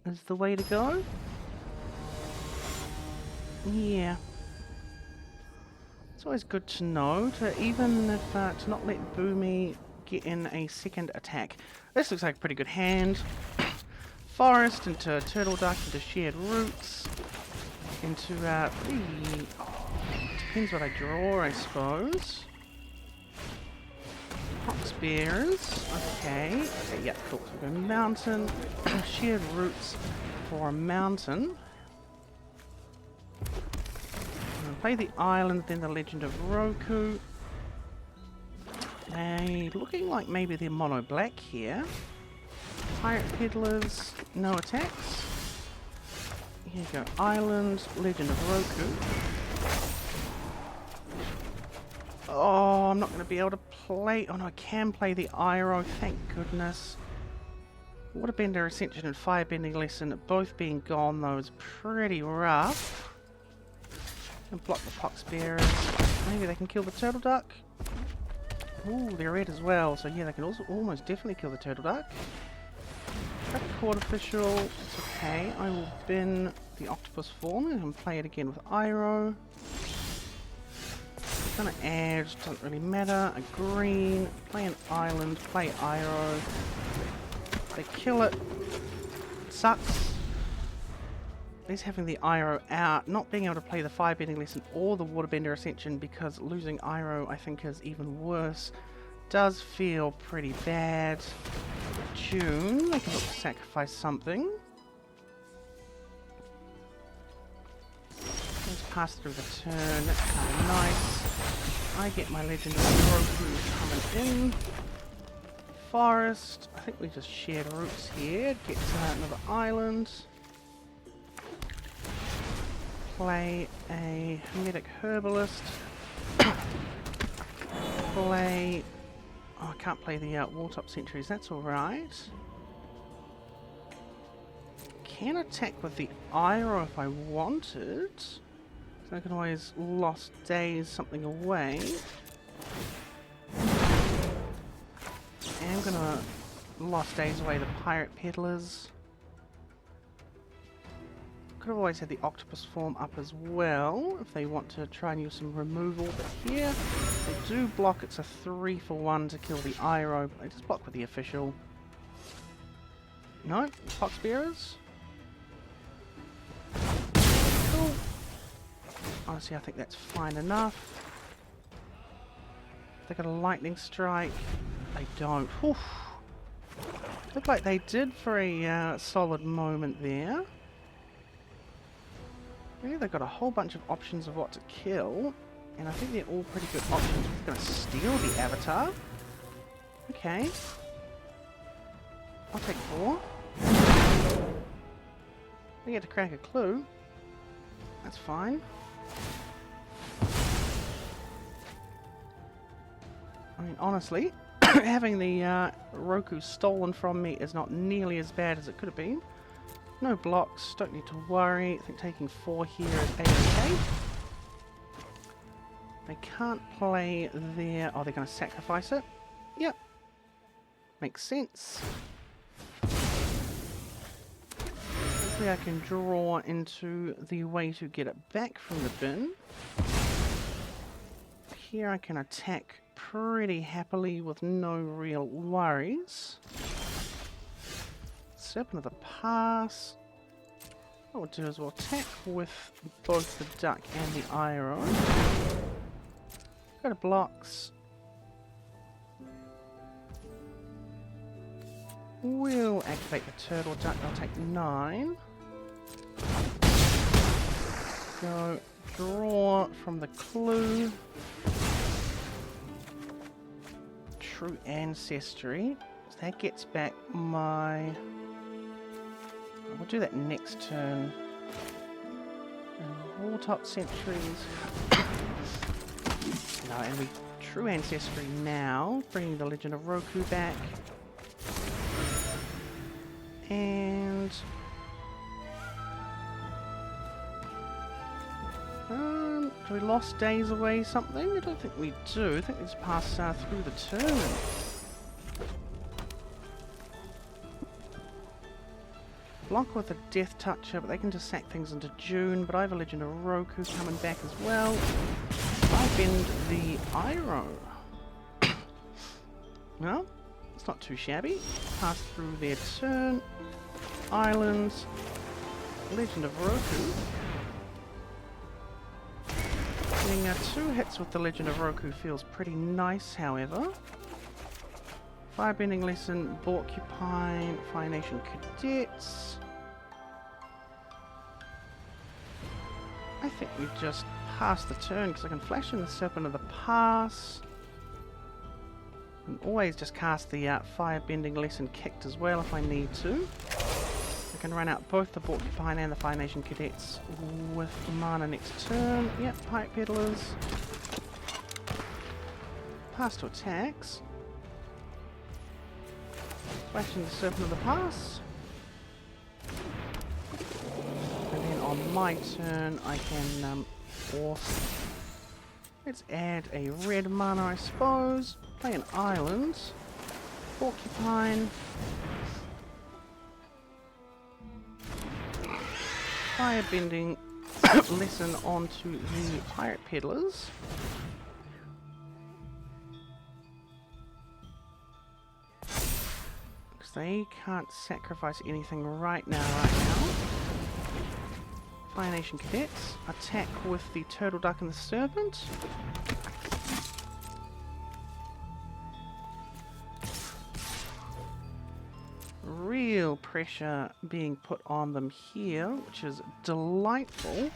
Speaker 2: is the way to go. Yeah. It's always good to know, to even if to not let Boomy get in a second attack. This looks like a pretty good hand. Forest into Turtle Duck into Shared Roots into pretty... depends what I draw, I suppose. Foxbearers. Okay. Okay, yeah, cool. So we're going Mountain. Shared Roots for a Mountain. Play the Island, then the Legend of Roku. Looking like maybe they're mono black here. Pirate Peddlers, no attacks. Here you go, Island, Legend of Roku. Oh, I'm not going to be able to play... Oh no, I can play the Iroh, thank goodness. Waterbender Ascension and Firebending Lesson both being gone though is pretty rough. And block the Foxbearers. Maybe they can kill the Turtle Duck. Ooh, they're red as well, so yeah, they can also almost definitely kill the Turtle Duck. Track Court Official, it's okay. I will bin the Octopus Form and play it again with Iroh. Gonna edge, doesn't really matter. A green, play an island, play Iroh. They kill it. Sucks. At least having the Iroh out, not being able to play the Firebending Lesson or the Waterbender Ascension because losing Iroh I think is even worse. Does feel pretty bad. June, they can look to sacrifice something. pass through the turn. That's kind of nice. I get my Legend of Roku coming in. Forest. I think we just shared roots here. Get another island. Play a Hermetic Herbalist. Play... Oh, I can't play the Wartop Sentries. That's alright. Can attack with the Iro if I wanted. So I can always Lost Days something away. I'm gonna Lost Days away the Pirate Peddlers. Could have always had the Octopus form up as well if they want to try and use some removal. But here they do block. It's a 3-for-1 to kill the Iro, but they just block with the official. No, Foxbearers. Cool. Honestly, I think that's fine enough. They got a lightning strike. They don't. Oof. Looked like they did for a solid moment there. Really, they've got a whole bunch of options of what to kill, and I think they're all pretty good options. We're going to steal the Avatar. Okay. I'll take 4. We get to crack a clue. That's fine. I mean, honestly, having the Roku stolen from me is not nearly as bad as it could have been. No blocks, don't need to worry. I think taking 4 here is A-OK. They can't play their... Oh, they're going to sacrifice it? Yep. Makes sense. Hopefully I can draw into the way to get it back from the bin. Here I can attack pretty happily with no real worries. Serpent of the Pass. What we'll do is we'll attack with both the duck and the Iro. Go to blocks. We'll activate the turtle duck. I'll take 9. Go draw from the clue. True Ancestry. So that gets back my... We'll do that next turn. Wartop Sentries. No, and we True Ancestry now, bringing the Legend of Roku back. And... do we Lost Days away something? I don't think we do. I think we just pass through the turn. Block with a Death Toucher, but they can just sack things into June. But I have a Legend of Roku coming back as well. I bend the Iro. Well, it's not too shabby. Pass through their turn. Islands. Legend of Roku. Getting 2 hits with the Legend of Roku feels pretty nice, however. Firebending Lesson, Porcupine, Fire Nation Cadets. I think we just pass the turn because I can flash in the Serpent of the Pass. And always just cast the Firebending Lesson kicked as well if I need to. I can run out both the Porcupine and the Fire Nation Cadets with mana next turn. Yep, Pirate Peddlers. Pass to attacks. Flashing the Serpent of the Pass. And then on my turn I can let's add a red mana, I suppose. Play an island. Porcupine. Firebending lesson onto the Pirate Peddlers. Because they can't sacrifice anything right now. Fire Nation Cadets. Attack with the Turtle Duck and the Serpent. Real pressure being put on them here, which is delightful.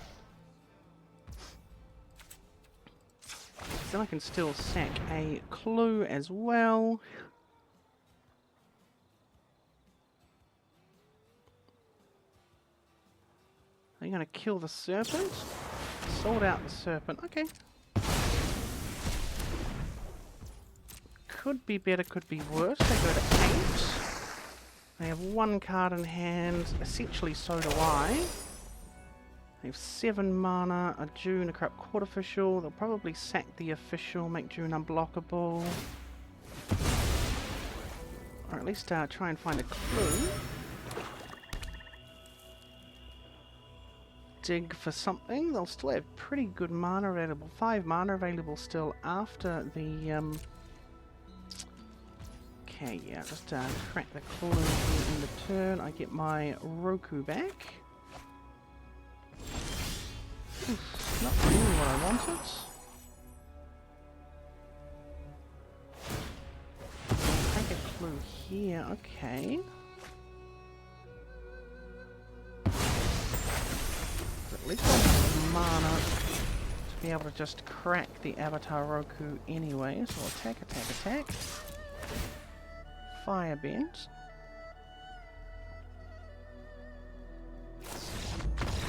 Speaker 2: because then I can still sack a clue as well. Are you going to kill the serpent? Sold out the serpent. Okay. Could be better, could be worse. They go to 8. They have 1 card in hand. Essentially, so do I. They have 7 mana, a June, a Corrupt Court Official. They'll probably sack the official, make June unblockable. Or at least try and find a clue. Dig for something. They'll still have pretty good mana available. 5 mana available still after the... Okay, yeah, just crack the clue in the turn. I get my Roku back. Oof, not really what I wanted. I'll take a clue here, okay. At least I'll have mana to be able to just crack the Avatar Roku anyway. So attack, attack, attack. Firebend.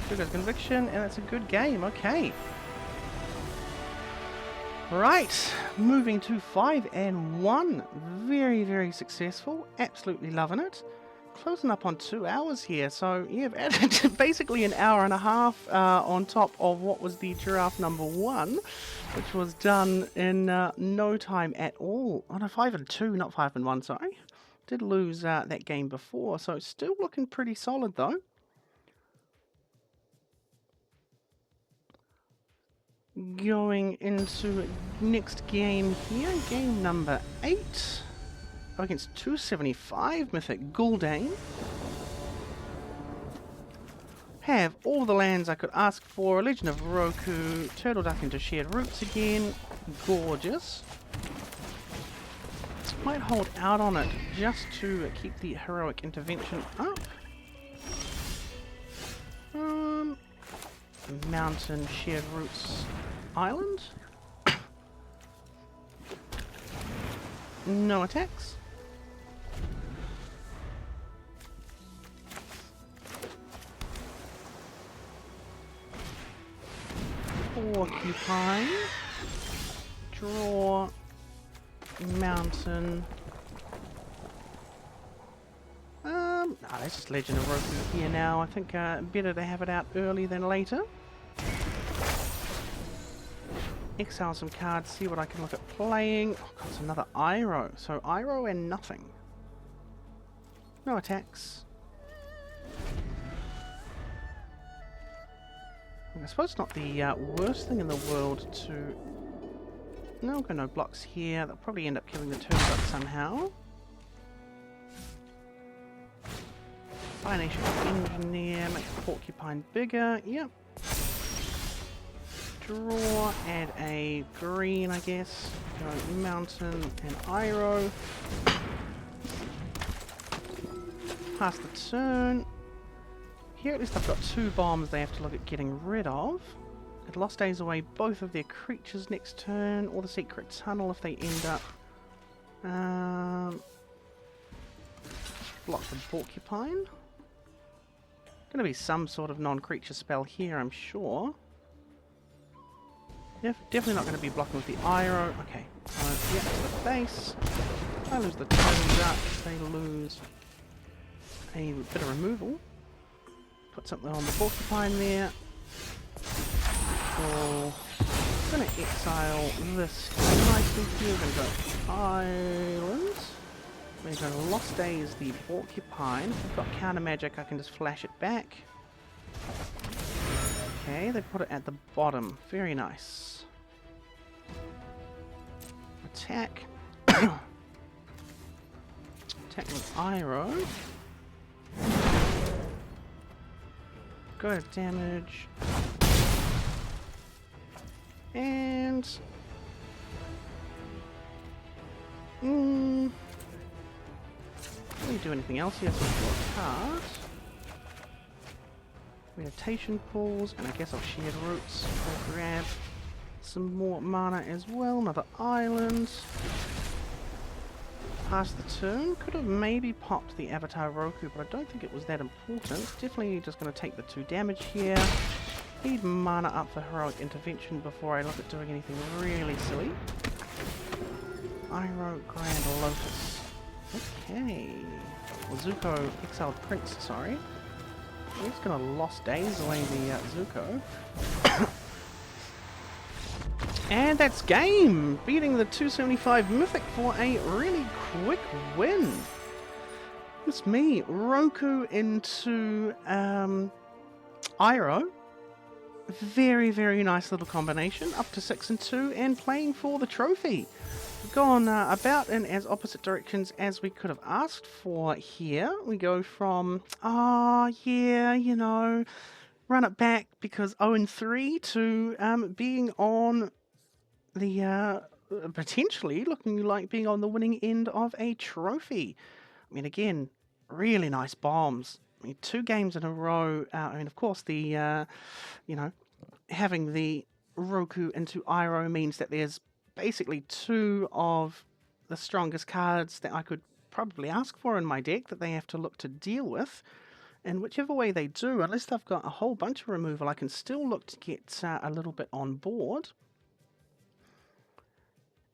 Speaker 2: Sugar's Conviction, and it's a good game, okay. Right, moving to 5 and 1. Very, very successful. Absolutely loving it. Closing up on 2 hours here, so yeah, I've added basically an hour and a half on top of what was the draft number 1, which was done in no time at all. Oh no, 5 and 2, not 5 and 1, sorry. Did lose that game before, so still looking pretty solid though. Going into next game here, game number 8. Against 275 Mythic Gul'dan. Have all the lands I could ask for. Legend of Roku, Turtle Duck into Shared Roots again. Gorgeous. Might hold out on it just to keep the Heroic Intervention up. Mountain Shared Roots Island. No attacks. Porcupine. Draw. Mountain. That's just Legend of Roku here now. I think better to have it out early than later. Exile some cards, see what I can look at playing. Oh god, it's another Iroh. So Iroh and nothing. No attacks. I suppose it's not the worst thing in the world to... No, I've got no blocks here. They'll probably end up killing the turns up somehow. Fionation Engineer, make the Porcupine bigger. Yep. Draw, add a green, I guess. Go Mountain and Iroh. Pass the turn. Here at least I've got 2 bombs they have to look at getting rid of. It lost days away both of their creatures next turn, or the Secret Tunnel if they end up. Block the Porcupine. Gonna be some sort of non-creature spell here, I'm sure. Definitely not going to be blocking with the Iroh. Okay, yeah, to the base. I lose the Turtle Duck. They lose a bit of removal. Put something on the Porcupine there. I'm going to exile this nicely here. We're going to go Islands. We're going to Lost Days the Porcupine. If I've got counter magic, I can just flash it back. Okay, they put it at the bottom. Very nice. Attack. Attack with Iroh. Go to damage. And... Can we do anything else here? So we've got cards. Meditation pools, and I guess I'll Shared Roots. I'll grab some more mana as well. Another island. Pass the turn. Could have maybe popped the Avatar Roku, but I don't think it was that important. Definitely just going to take the 2 damage here. Need mana up for Heroic Intervention before I look at doing anything really silly. Iroh Grand Lotus. Okay. Well, Zuko Exiled Prince, sorry. He's going to Lost Days away the Zuko. And that's game! Beating the 275 Mythic for a really quick win. It's me, Roku into Iroh. Very, very nice little combination. Up to 6 and 2 and playing for the trophy. We've gone about in as opposite directions as we could have asked for here. We go from, yeah, you know, run it back because 0 and 3 to being on the potentially looking like being on the winning end of a trophy. I mean, again, really nice bombs. I mean, 2 games in a row. I mean, of course, the you know, having the Roku into Iroh means that there's basically 2 of the strongest cards that I could probably ask for in my deck that they have to look to deal with. And whichever way they do, unless they've got a whole bunch of removal, I can still look to get a little bit on board.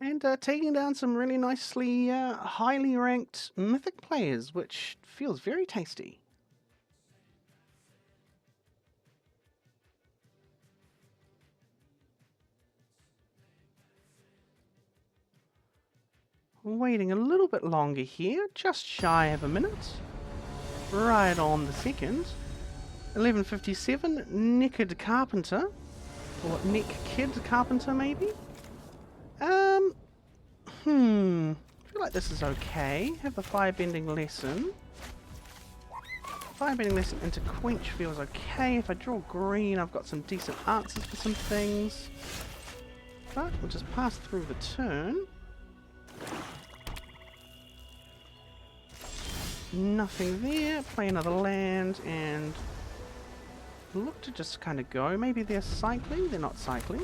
Speaker 2: And taking down some really nicely highly ranked Mythic players, which feels very tasty. Waiting a little bit longer here, just shy of a minute. Right on the second. 11:57, Nicked Carpenter. Or Nick Kid Carpenter, maybe? I feel like this is okay. Have the Firebending Lesson. Firebending Lesson into Quench feels okay. If I draw green, I've got some decent answers for some things. But we'll just pass through the turn. Nothing there. Play another land and look to just kind of go. Maybe they're cycling. They're not cycling.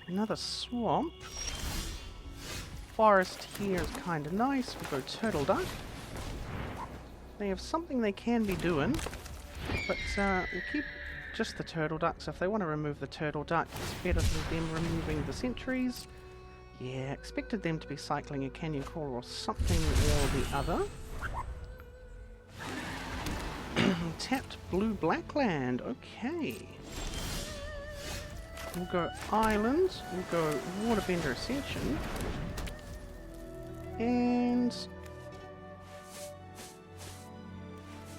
Speaker 2: Another swamp. Forest here is kind of nice. We'll go Turtle Duck. They have something they can be doing, but we'll keep just the Turtle Duck. So if they want to remove the Turtle Duck, it's better than them removing the sentries. Yeah, expected them to be cycling a Canyon Crawler or something or the other. Tapped blue-black land. Okay. We'll go Island. We'll go Waterbender Ascension. And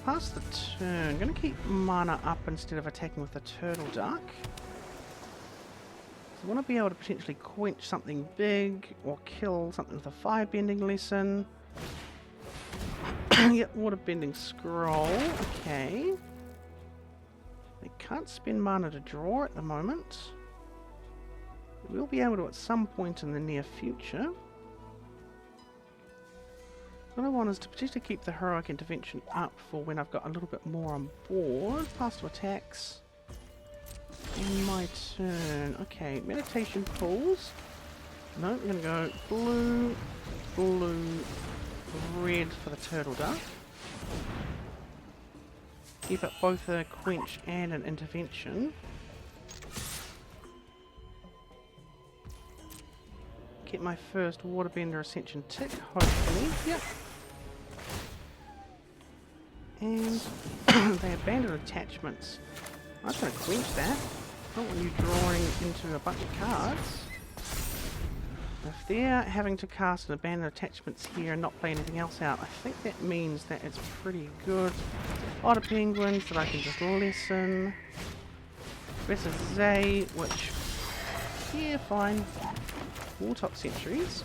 Speaker 2: pass the turn. Gonna keep mana up instead of attacking with the Turtle Duck. I want to be able to potentially quench something big or kill something with a Firebending Lesson. Yep, Waterbending Scroll. Okay. They can't spend mana to draw at the moment. We'll be able to at some point in the near future. What I want is to potentially keep the Heroic Intervention up for when I've got a little bit more on board. Pass to attacks. In my turn. Okay, Meditation Pools. No, we're going to go blue, blue, red for the Turtle Duck. Keep up both a Quench and an Intervention. Get my first Waterbender Ascension tick, hopefully. Yep. And they abandon attachments. I'm just going to quench that. I don't want you drawing into a bunch of cards. If they're having to cast and abandon attachments here and not play anything else out, I think that means that it's pretty good. A lot of penguins that I can just listen. Versus Zay, which, yeah, fine. Wartop Sentries.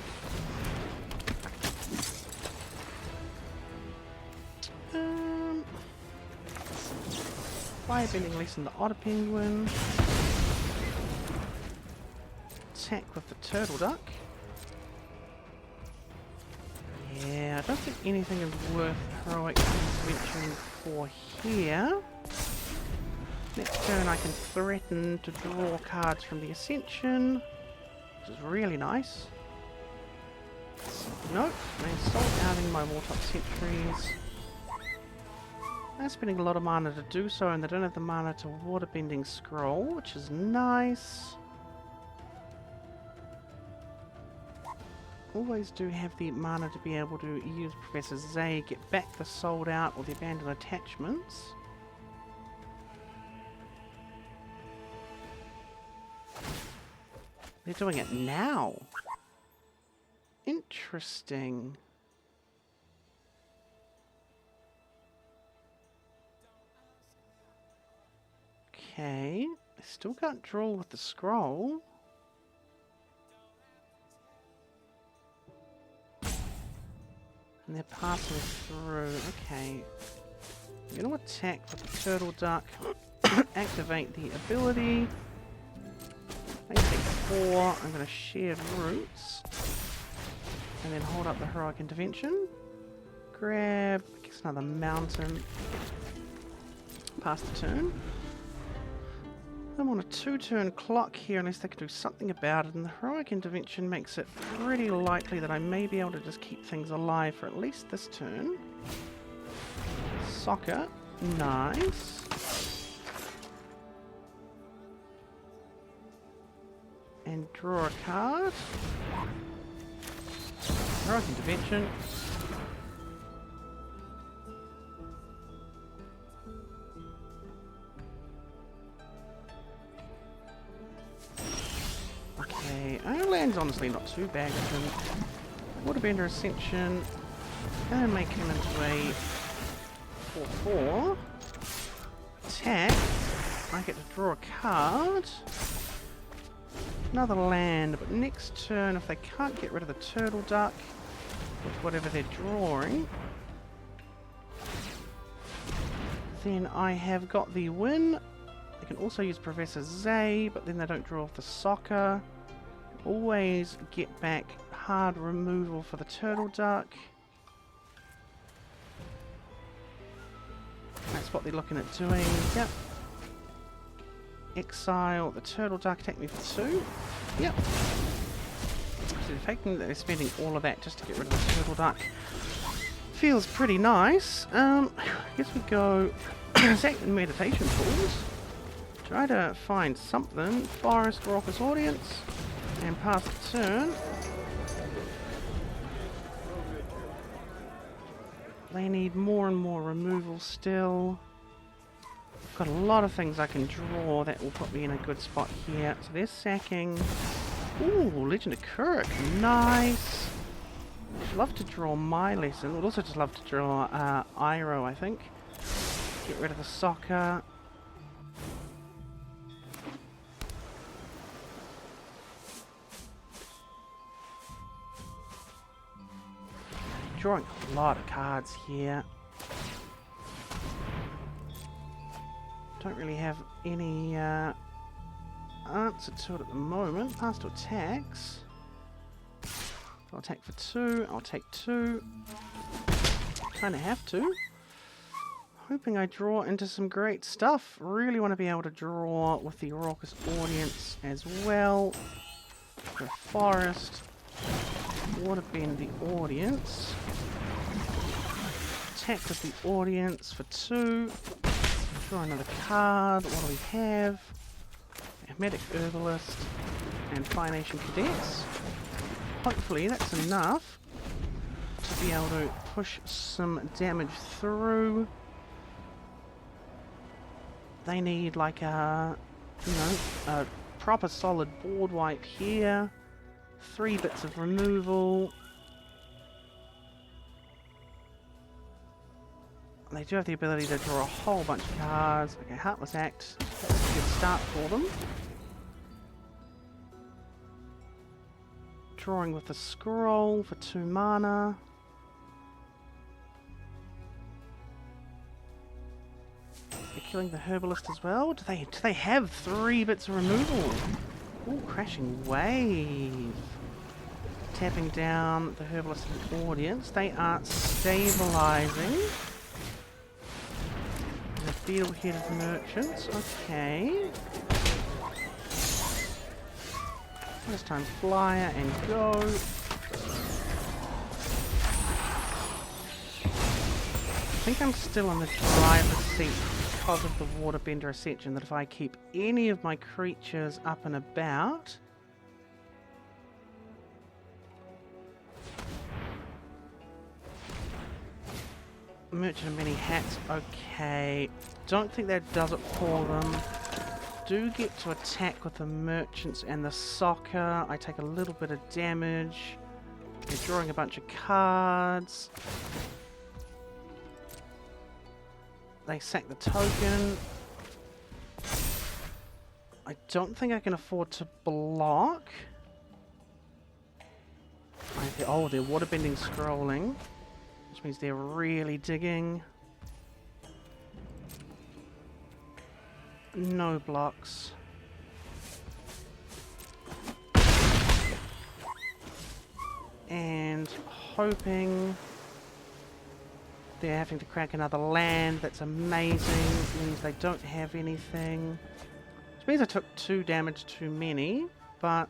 Speaker 2: Firebending Lesson the Otter Penguin. Attack with the Turtle Duck. Yeah, I don't think anything is worth Heroic Intervention for here. Next turn I can threaten to draw cards from the Ascension, which is really nice. Nope, I'm sold outing my Wartop Sentries. They're spending a lot of mana to do so, and they don't have the mana to Waterbending Scroll, which is nice. Always do have the mana to be able to use Professor Zay, get back the sold out or the abandoned attachments. They're doing it now. Interesting. Okay, I still can't draw with the scroll. And they're passing through. Okay. I'm going to attack with the Turtle Duck. Activate the ability. I take 4. I'm going to Shared Roots. And then hold up the Heroic Intervention. Grab, I guess, another mountain. Pass the turn. I'm on a 2-turn clock here unless they can do something about it, and the Heroic Intervention makes it pretty likely that I may be able to just keep things alive for at least this turn. Soccer, nice. And draw a card. Heroic Intervention. Okay, land's honestly not too bad. Waterbender Ascension. And make him into a 4/4. Attack. I get to draw a card. Another land, but next turn, if they can't get rid of the Turtle Duck with whatever they're drawing, then I have got the win. They can also use Professor Zay, but then they don't draw off the soccer. Always get back hard removal for the Turtle Duck. That's what they're looking at doing. Yep. Exile the Turtle Duck, take me for 2. Yep. So the fact that they're spending all of that just to get rid of the Turtle Duck feels pretty nice. I guess we go Zack and Meditation Pools. Try to find something. Forest, Raucous Audience. And pass the turn. They need more and more removal still. Got a lot of things I can draw that will put me in a good spot here. So they're sacking. Ooh, Legend of Kuruk. Nice. I'd love to draw my lesson. Would also just love to draw Iroh, I think. Get rid of the soccer. Drawing a lot of cards here. Don't really have any answer to it at the moment. Pass to attacks. I'll attack for 2. I'll take 2. Kinda have to. Hoping I draw into some great stuff. Really want to be able to draw with the Raucous Audience as well. The Forest. Waterbend the Audience. Attack with the Audience for 2. Draw another card. What do we have? Hermetic Herbalist and Fire Nation Cadets. Hopefully that's enough to be able to push some damage through. They need like a, you know, a proper solid board wipe here. 3 bits of removal. They do have the ability to draw a whole bunch of cards. Okay, Heartless Act. That's a good start for them. Drawing with the scroll for 2 mana. They're killing the Herbalist as well. Do they have 3 bits of removal? Ooh, Crashing Wave. Tapping down the Herbalist and Audience. They are stabilizing. beetle-headed merchants. Okay. First time flyer and go. I think I'm still in the driver's seat because of the waterbender ascension, that if I keep any of my creatures up and about... Merchant of many hats, okay. Don't think that does it for them. Do get to attack with the merchants and the soccer. I take a little bit of damage. They're drawing a bunch of cards. They sack the token. I don't think I can afford to block. Oh, they're waterbending scrolling, which means they're really digging. No blocks. And hoping they're having to crack another land. That's amazing. It means they don't have anything. Which means I took 2 damage too many, but...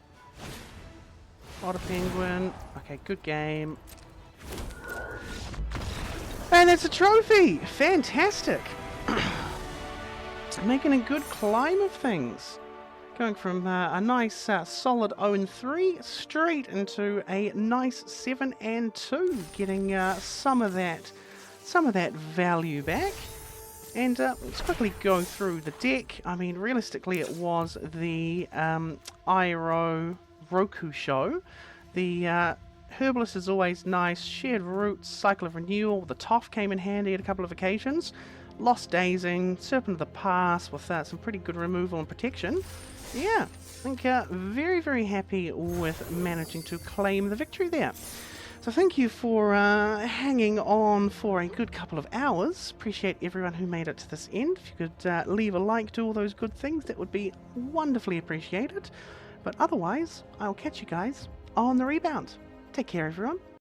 Speaker 2: Otter Penguin. Okay, good game. And that's a trophy! Fantastic! Making a good climb of things. Going from a nice solid 0-3 straight into a nice 7-2, getting some of that value back. And let's quickly go through the deck. I mean, realistically, it was the Iroh Roku show. The Herbalist is always nice. Shared Roots, Cycle of Renewal. The Toff came in handy at a couple of occasions. Lost Dazing, Serpent of the Past with some pretty good removal and protection. Yeah, I think very, very happy with managing to claim the victory there. So thank you for hanging on for a good couple of hours. Appreciate everyone who made it to this end. If you could leave a like, do all those good things, that would be wonderfully appreciated. But otherwise, I'll catch you guys on the rebound. Take care, everyone.